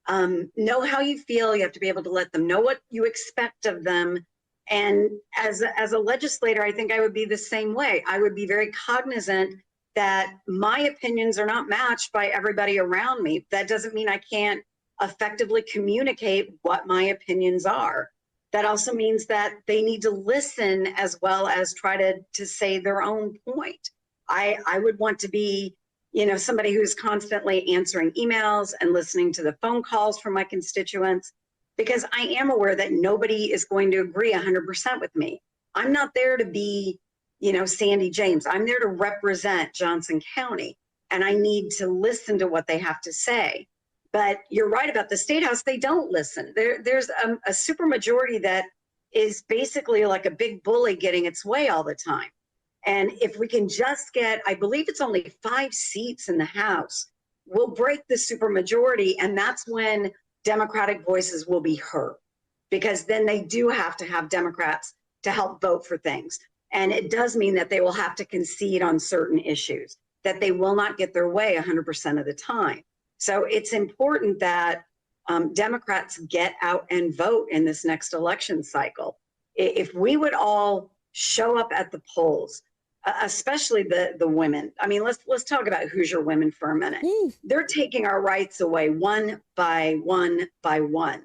know how you feel. You have to be able to let them know what you expect of them. And as a legislator, I think I would be the same way. I would be very cognizant that my opinions are not matched by everybody around me. That doesn't mean I can't effectively communicate what my opinions are. That also means that they need to listen as well as try to say their own point. I would want to be, you know, somebody who's constantly answering emails and listening to the phone calls from my constituents, because I am aware that nobody is going to agree 100% with me. I'm not there to be, you know, Sandy James. I'm there to represent Johnson County, and I need to listen to what they have to say. But you're right about the State House. They don't listen. There's a supermajority that is basically like a big bully getting its way all the time. And if we can just get, I believe it's only 5 seats in the House, we'll break the supermajority, and that's when Democratic voices will be heard, because then they do have to have Democrats to help vote for things. And it does mean that they will have to concede on certain issues, that they will not get their way 100% of the time. So it's important that Democrats get out and vote in this next election cycle. If we would all show up at the polls, especially the women. I mean, let's talk about Hoosier women for a minute. They're taking our rights away one by one by one.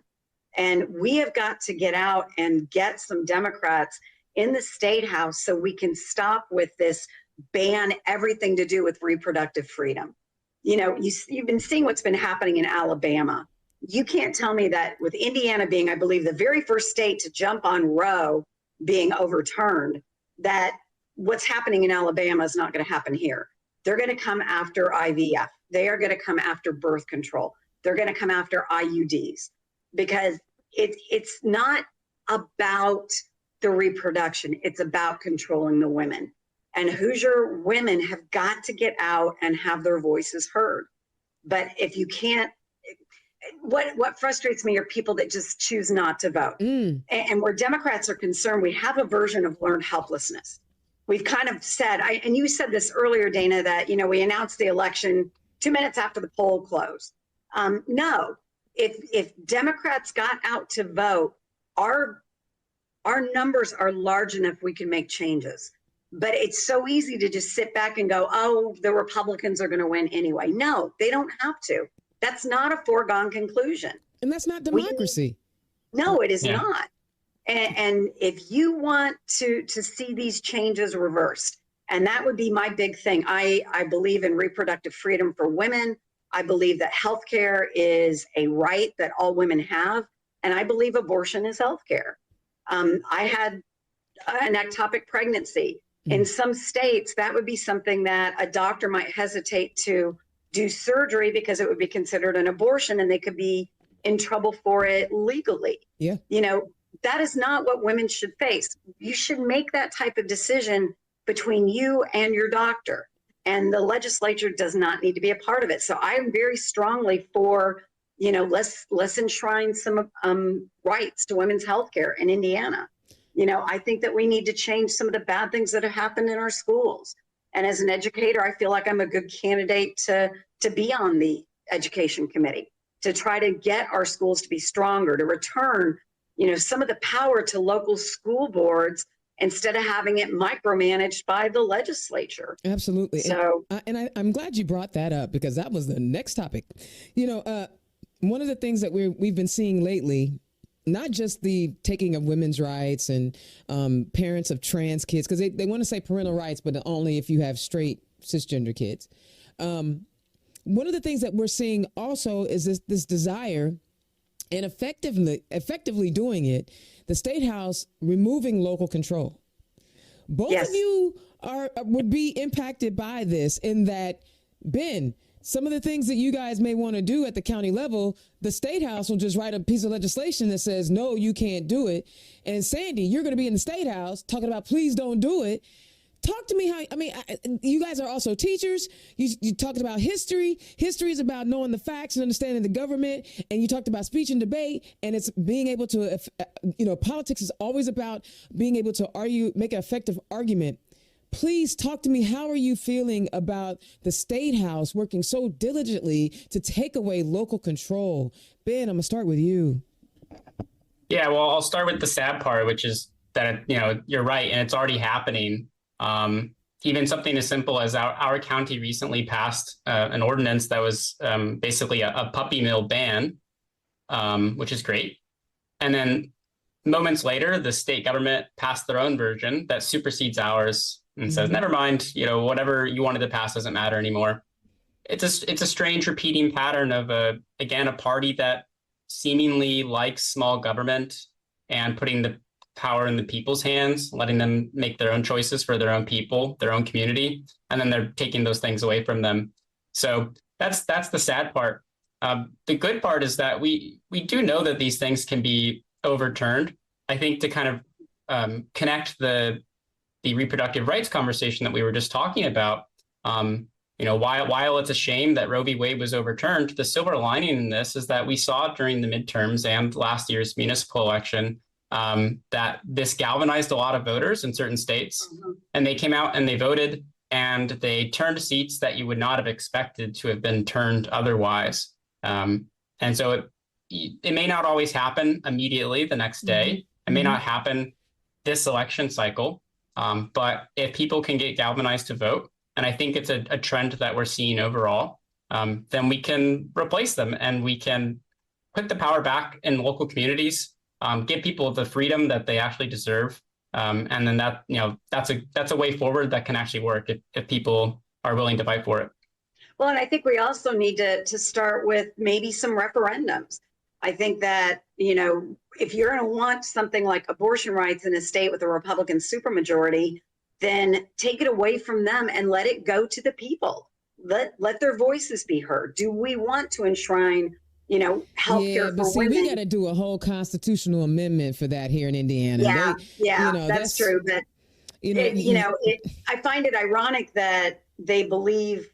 And we have got to get out and get some Democrats in the State House so we can stop with this ban everything to do with reproductive freedom. You know, you've been seeing what's been happening in Alabama. You can't tell me that with Indiana being, I believe, the very first state to jump on Roe being overturned, that what's happening in Alabama is not going to happen here. They're going to come after IVF. They are going to come after birth control. They're going to come after IUDs, because it's not about the reproduction. It's about controlling the women. And Hoosier women have got to get out and have their voices heard. But if you can't, what frustrates me are people that just choose not to vote. And where Democrats are concerned, we have a version of learned helplessness. We've kind of said, and you said this earlier, Dana, that, you know, we announced the election 2 minutes after the poll closed. No, if Democrats got out to vote, our numbers are large enough we can make changes. But it's so easy to just sit back and go, oh, the Republicans are going to win anyway. No, they don't have to. That's not a foregone conclusion. And that's not democracy. No, it is not. And if you want to see these changes reversed, and that would be my big thing. I believe in reproductive freedom for women. I believe that healthcare is a right that all women have. And I believe abortion is healthcare. I had an ectopic pregnancy. In some states, that would be something that a doctor might hesitate to do surgery because it would be considered an abortion and they could be in trouble for it legally. Yeah. You know, that is not what women should face. You should make that type of decision between you and your doctor. And the legislature does not need to be a part of it. So I am very strongly for, you know, let's enshrine some rights to women's health care in Indiana. You know, I think that we need to change some of the bad things that have happened in our schools. And as an educator, I feel like I'm a good candidate to be on the education committee, to try to get our schools to be stronger, to return, you know, some of the power to local school boards Absolutely. instead of having it micromanaged by the legislature. Absolutely. So, I'm glad you brought that up, because that was the next topic. One of the things that we've been seeing lately, not just the taking of women's rights and parents of trans kids, because they want to say parental rights, but only if you have straight cisgender kids. One of the things that we're seeing also is this desire, and effectively doing it, the State House removing local control. Both yes. of you would be impacted by this, in that, Ben, some of the things that you guys may want to do at the county level, the State House will just write a piece of legislation that says, no, you can't do it. And Sandy, you're going to be in the State House talking about, please don't do it. Talk to me you guys are also teachers. You talked about history. History is about knowing the facts and understanding the government. And you talked about speech and debate, and it's being able to, politics is always about being able to make an effective argument. Please talk to me. How are you feeling about the State House working so diligently to take away local control? Ben, I'm gonna start with you. Yeah, well, I'll start with the sad part, which is that, you're right, and it's already happening. Even something as simple as our county recently passed an ordinance that was basically a puppy mill ban, which is great. And then moments later, the state government passed their own version that supersedes ours and says, never mind, whatever you wanted to pass doesn't matter anymore. It's a strange repeating pattern of a party that seemingly likes small government and putting the power in the people's hands, letting them make their own choices for their own people, their own community, and then they're taking those things away from them. So that's the sad part. The good part is that we do know that these things can be overturned. I think to kind of connect the reproductive rights conversation that we were just talking about, while it's a shame that Roe v. Wade was overturned, the silver lining in this is that we saw during the midterms and last year's municipal election that this galvanized a lot of voters in certain states, and they came out and they voted, and they turned seats that you would not have expected to have been turned otherwise. And so it may not always happen immediately the next day. It may not happen this election cycle. But if people can get galvanized to vote, and I think it's a trend that we're seeing overall, then we can replace them, and we can put the power back in local communities, give people the freedom that they actually deserve. And then that's a way forward that can actually work if people are willing to fight for it. Well, and I think we also need to start with maybe some referendums. I think that, if you're going to want something like abortion rights in a state with a Republican supermajority, then take it away from them and let it go to the people. Let their voices be heard. Do we want to enshrine, healthcare for women? We got to do a whole constitutional amendment for that here in Indiana. That's true. But I find it ironic that they believe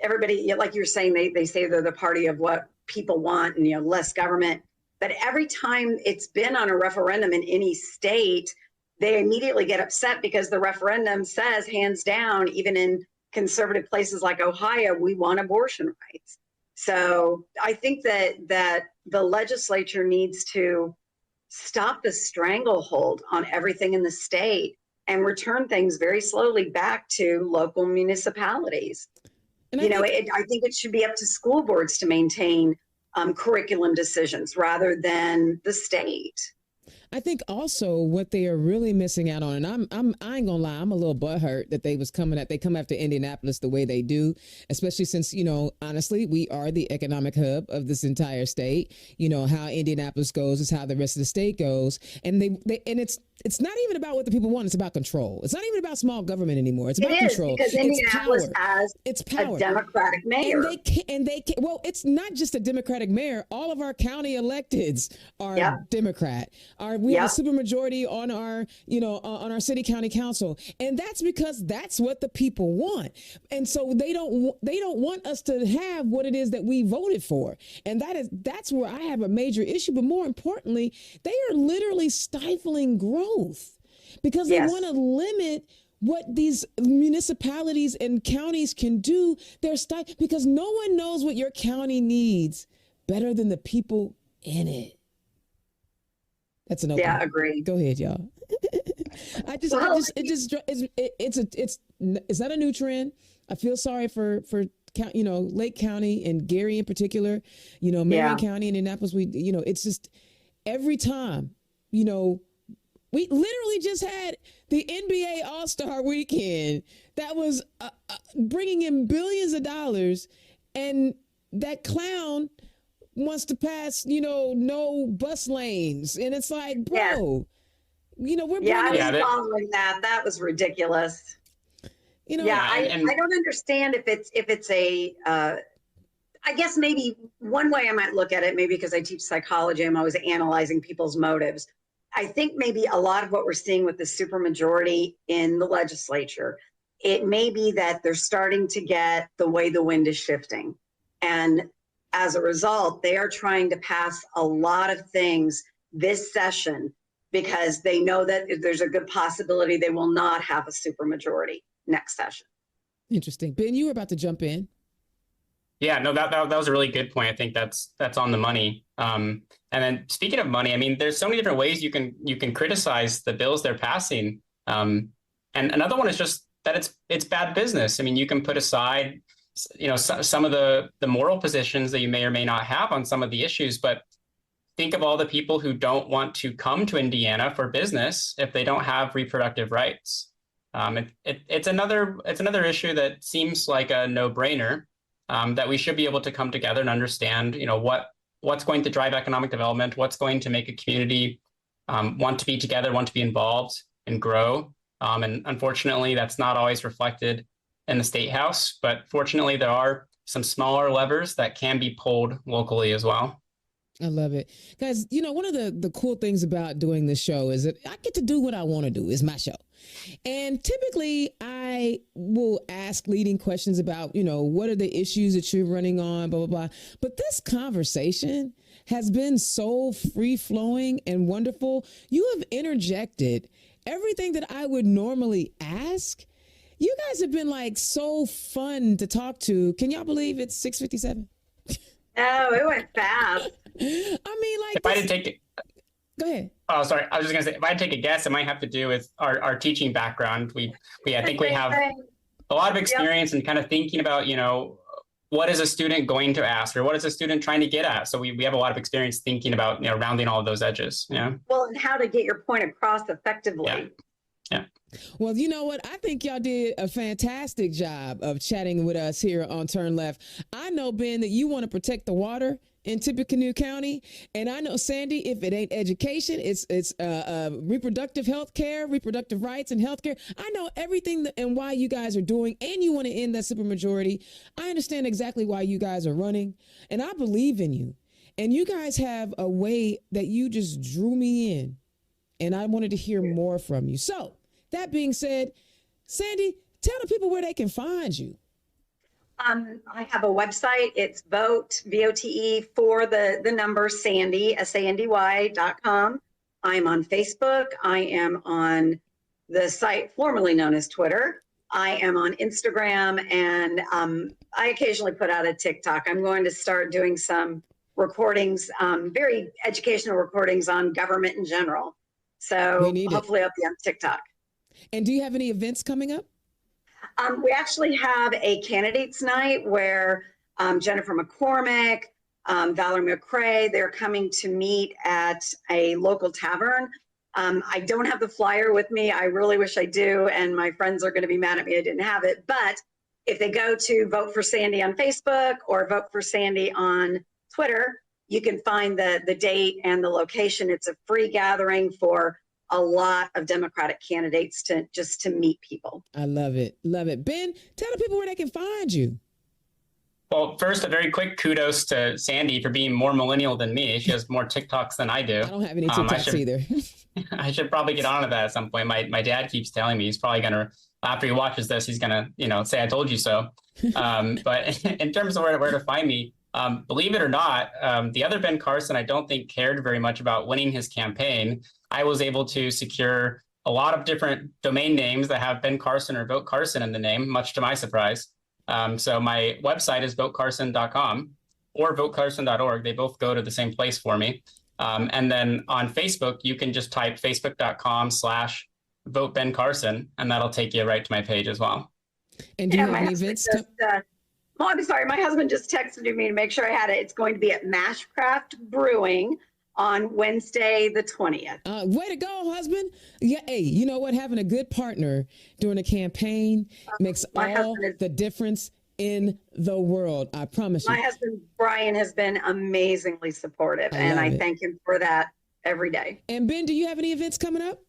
everybody, like you're saying, they say they're the party of what people want and less government. But every time it's been on a referendum in any state, they immediately get upset because the referendum says, hands down, even in conservative places like Ohio, we want abortion rights. So I think that the legislature needs to stop the stranglehold on everything in the state and return things very slowly back to local municipalities. And I think it should be up to school boards to maintain curriculum decisions rather than the state. I think also what they are really missing out on, and I ain't gonna lie, I'm a little butthurt that they come after Indianapolis the way they do, especially since, honestly, we are the economic hub of this entire state. How Indianapolis goes is how the rest of the state goes. And it's not even about what the people want. It's about control. It's not even about small government anymore. It's about control. Because Indianapolis has a Democratic mayor. Well, it's not just a Democratic mayor. All of our county electeds are Democrat. We have a supermajority on our city county council. And that's because that's what the people want. And so they don't want us to have what it is that we voted for. And that's where I have a major issue. But more importantly, they are literally stifling growth because they want to limit what these municipalities and counties can do. Because no one knows what your county needs better than the people in it. That's an open. Yeah, agree. Go ahead, y'all. It's not a new trend. I feel sorry for Lake County and Gary in particular, Marion County and Indianapolis. It's just every time, we literally just had the NBA All-Star Weekend that was bringing in billions of dollars, and that clown wants to pass, no bus lanes, and it's like, bro, we're I was following that. That was ridiculous. I don't understand if it's a. I guess maybe one way I might look at it, maybe because I teach psychology, I'm always analyzing people's motives. I think maybe a lot of what we're seeing with the supermajority in the legislature, it may be that they're starting to get the way the wind is shifting. And as a result, they are trying to pass a lot of things this session because they know that there's a good possibility they will not have a supermajority next session. Interesting. Ben, you were about to jump in. Yeah, no, that was a really good point. I think that's on the money. And then speaking of money, I mean, there's so many different ways you can criticize the bills they're passing. And another one is just that it's bad business. I mean, you can put aside, some of the moral positions that you may or may not have on some of the issues, but think of all the people who don't want to come to Indiana for business if they don't have reproductive rights. It's another issue that seems like a no-brainer. That we should be able to come together and understand, what's going to drive economic development, what's going to make a community want to be together, want to be involved and grow. And unfortunately, that's not always reflected in the State House. But fortunately, there are some smaller levers that can be pulled locally as well. I love it. Guys, one of the cool things about doing this show is that I get to do what I want to do. It's my show. And typically I will ask leading questions about, what are the issues that you're running on, blah, blah, blah. But this conversation has been so free flowing and wonderful. You have interjected everything that I would normally ask. You guys have been like so fun to talk to. Can y'all believe it's 6:57? Oh, it went fast. I mean, like, if I didn't take it. Go ahead. Oh, sorry. I was just going to say, if I take a guess, it might have to do with our teaching background. I think we have a lot of experience in kind of thinking about, what is a student going to ask or what is a student trying to get at? So we have a lot of experience thinking about, rounding all of those edges. Yeah. Well, and how to get your point across effectively. Yeah. Well, you know what? I think y'all did a fantastic job of chatting with us here on Turn Left. I know, Ben, that you want to protect the water in Tippecanoe County. And I know, Sandy, if it ain't education, it's reproductive health care, reproductive rights and health care. I know everything and why you guys are doing, and you want to end that supermajority. I understand exactly why you guys are running, and I believe in you. And you guys have a way that you just drew me in, and I wanted to hear more from you. So that being said, Sandy, tell the people where they can find you. I have a website. It's vote, VOTE, for the number Sandy, SANDY.com. I'm on Facebook. I am on the site formerly known as Twitter. I am on Instagram, and I occasionally put out a TikTok. I'm going to start doing some recordings, very educational recordings on government in general. So hopefully I'll be on TikTok. And do you have any events coming up? We actually have a candidates night where Jennifer McCormick, Valerie McCrae, they're coming to meet at a local tavern. I don't have the flyer with me. I really wish I do. And my friends are going to be mad at me I didn't have it. But if they go to Vote for Sandy on Facebook or Vote for Sandy on Twitter, you can find the date and the location. It's a free gathering for a lot of Democratic candidates to meet people. I love it. Love it. Ben, tell the people where they can find you. Well, first, a very quick kudos to Sandy for being more millennial than me. She has more TikToks than I do. I don't have any TikToks either. I should probably get onto that at some point. My dad keeps telling me he's probably going to, after he watches this, he's going to, say, I told you so. But in terms of where to find me, believe it or not, the other Ben Carson, I don't think cared very much about winning his campaign. I was able to secure a lot of different domain names that have Ben Carson or Vote Carson in the name, much to my surprise. So my website is votecarson.com or votecarson.org. They both go to the same place for me. And then on Facebook, you can just type facebook.com/votecarson Vote Ben Carson, and that'll take you right to my page as well. And do Yeah, you have my any husband events? just, oh, I'm sorry. My husband just texted me to make sure I had it. It's going to be at Mashcraft Brewing on Wednesday, the 20th. Way to go, husband. Yeah, hey, you know what? Having a good partner during a campaign makes My all husband is- the difference in the world. I promise you. My husband, Brian, has been amazingly supportive, and I thank him for that every day. And Ben, do you have any events coming up?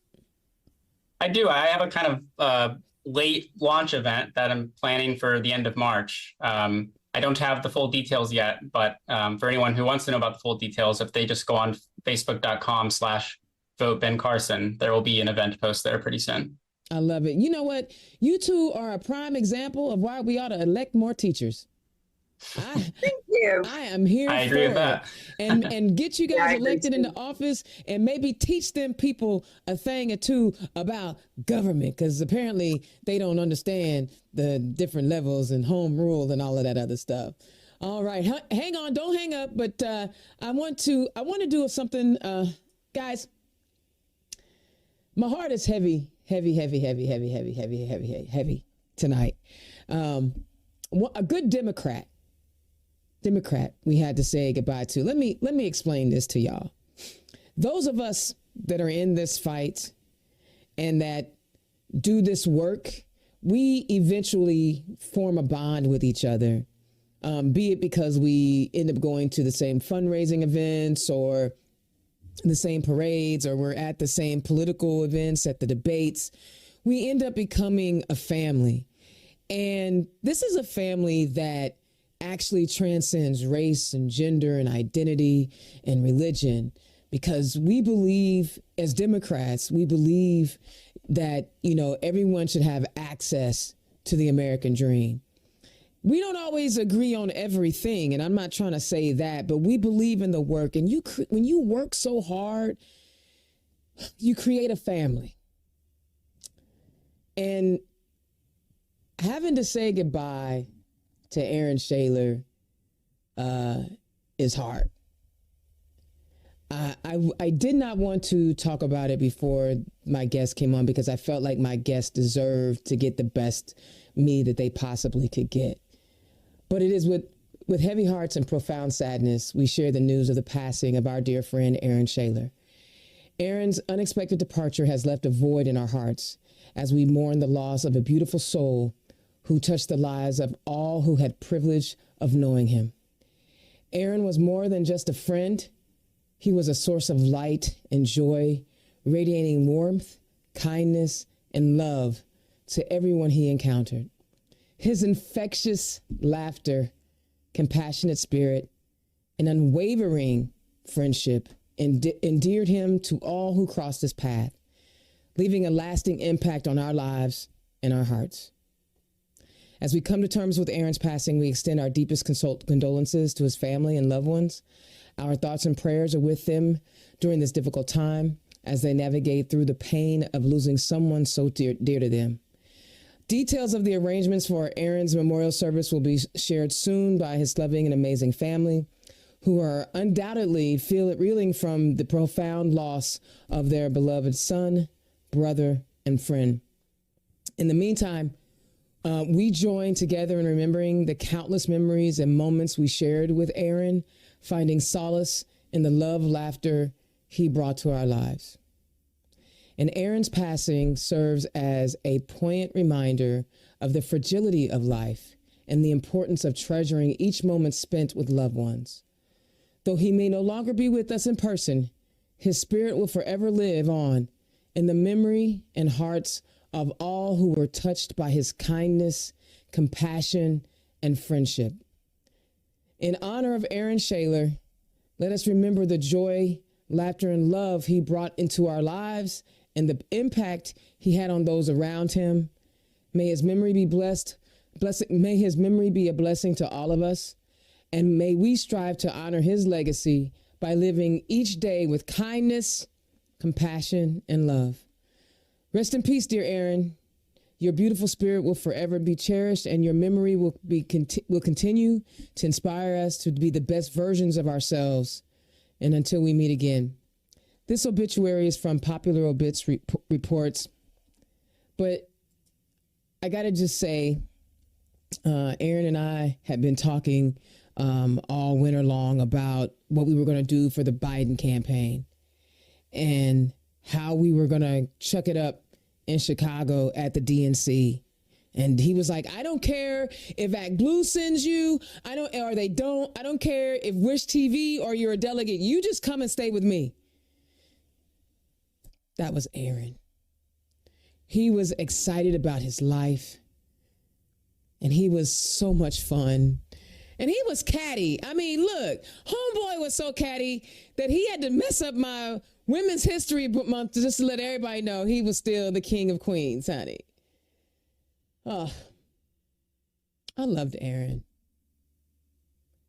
I do. I have a kind of late launch event that I'm planning for the end of March. I don't have the full details yet, but for anyone who wants to know about the full details, if they just go on facebook.com/vote Ben Carson, there will be an event post there pretty soon. I love it. You know what? You two are a prime example of why we ought to elect more teachers. Thank you. I am here I agree for with that. and get you guys I agree elected too. into office and maybe teach them people a thing or two about government, because apparently they don't understand the different levels and home rule and all of that other stuff. All right, hang on, don't hang up. But I want to do something, guys. My heart is heavy tonight. A good Democrat we had to say goodbye to. Let me explain this to y'all. Those of us that are in this fight and that do this work, we eventually form a bond with each other, be it because we end up going to the same fundraising events or the same parades, or we're at the same political events, at the debates. We end up becoming a family. And this is a family that actually transcends race and gender and identity and religion, because we believe, as Democrats, we believe that, everyone should have access to the American dream. We don't always agree on everything, and I'm not trying to say that, but we believe in the work. And when you work so hard, you create a family. And having to say goodbye to Aaron Shaler is hard. I did not want to talk about it before my guest came on, because I felt like my guest deserved to get the best me that they possibly could get. But it is with heavy hearts and profound sadness we share the news of the passing of our dear friend Aaron Shaler. Aaron's unexpected departure has left a void in our hearts as we mourn the loss of a beautiful soul who touched the lives of all who had privilege of knowing him. Aaron was more than just a friend. He was a source of light and joy, radiating warmth, kindness, and love to everyone he encountered. His infectious laughter, compassionate spirit, and unwavering friendship endeared him to all who crossed his path, leaving a lasting impact on our lives and our hearts. As we come to terms with Aaron's passing, we extend our deepest condolences to his family and loved ones. Our thoughts and prayers are with them during this difficult time as they navigate through the pain of losing someone so dear to them. Details of the arrangements for Aaron's memorial service will be shared soon by his loving and amazing family, who are undoubtedly reeling from the profound loss of their beloved son, brother, and friend. In the meantime, we join together in remembering the countless memories and moments we shared with Aaron, finding solace in the love, laughter he brought to our lives. And Aaron's passing serves as a poignant reminder of the fragility of life and the importance of treasuring each moment spent with loved ones. Though he may no longer be with us in person, his spirit will forever live on in the memory and hearts of all who were touched by his kindness, compassion, and friendship. In honor of Aaron Shaler, let us remember the joy, laughter, and love he brought into our lives and the impact he had on those around him. May his memory be blessed. May his memory be a blessing to all of us. And may we strive to honor his legacy by living each day with kindness, compassion, and love. Rest in peace, dear Aaron. Your beautiful spirit will forever be cherished, and your memory will continue to inspire us to be the best versions of ourselves. And until we meet again. This obituary is from Popular Obits Reports, But I got to just say, Aaron and I had been talking all winter long about what we were going to do for the Biden campaign and how we were going to chuck it up in Chicago at the DNC. And he was like, I don't care if Act Blue sends you, I don't care if Wish TV or you're a delegate, you just come and stay with me. That was Aaron. He was excited about his life. And he was so much fun. And he was catty. I mean, look, homeboy was so catty that he had to mess up my Women's History Month just to let everybody know he was still the king of queens, honey. Oh, I loved Aaron.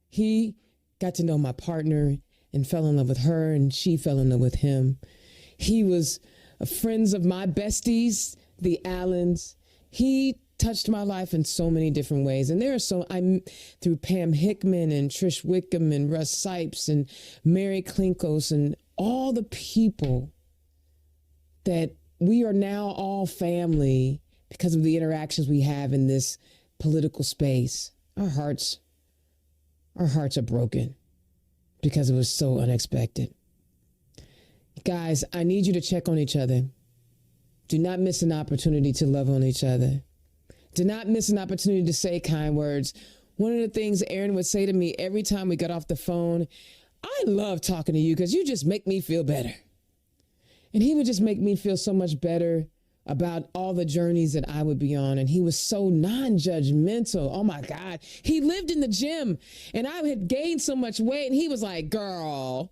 He got to know my partner and fell in love with her, and she fell in love with him. He was friends of my besties, the Allens. He touched my life in so many different ways. And I'm through Pam Hickman and Trish Wickham and Russ Sipes and Mary Klinkos and all the people that we are now all family because of the interactions we have in this political space. Our hearts are broken because it was so unexpected. Guys, I need you to check on each other. Do not miss an opportunity to love on each other. Do not miss an opportunity to say kind words. One of the things Aaron would say to me every time we got off the phone, I love talking to you because you just make me feel better. And he would just make me feel so much better about all the journeys that I would be on. And he was so non-judgmental. Oh my God. He lived in the gym and I had gained so much weight. And he was like, girl,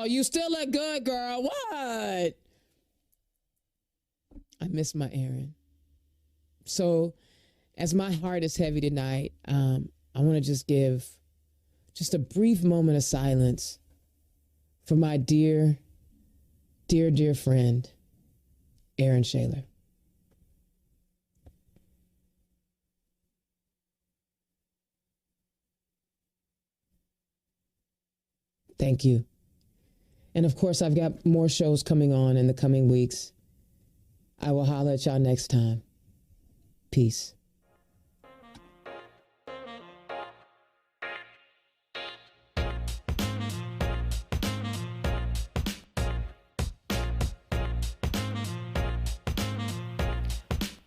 you still look good, girl. What? I miss my Aaron. So as my heart is heavy tonight, I want to just give just a brief moment of silence for my dear, dear, dear friend, Aaron Shaler. Thank you. And of course, I've got more shows coming on in the coming weeks. I will holler at y'all next time. Peace.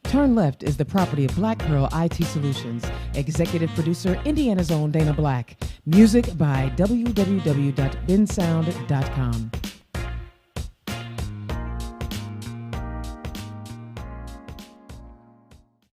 Turn Left is the property of Black Girl IT Solutions. Executive producer, Indiana's own Dana Black. Music by www.bensound.com.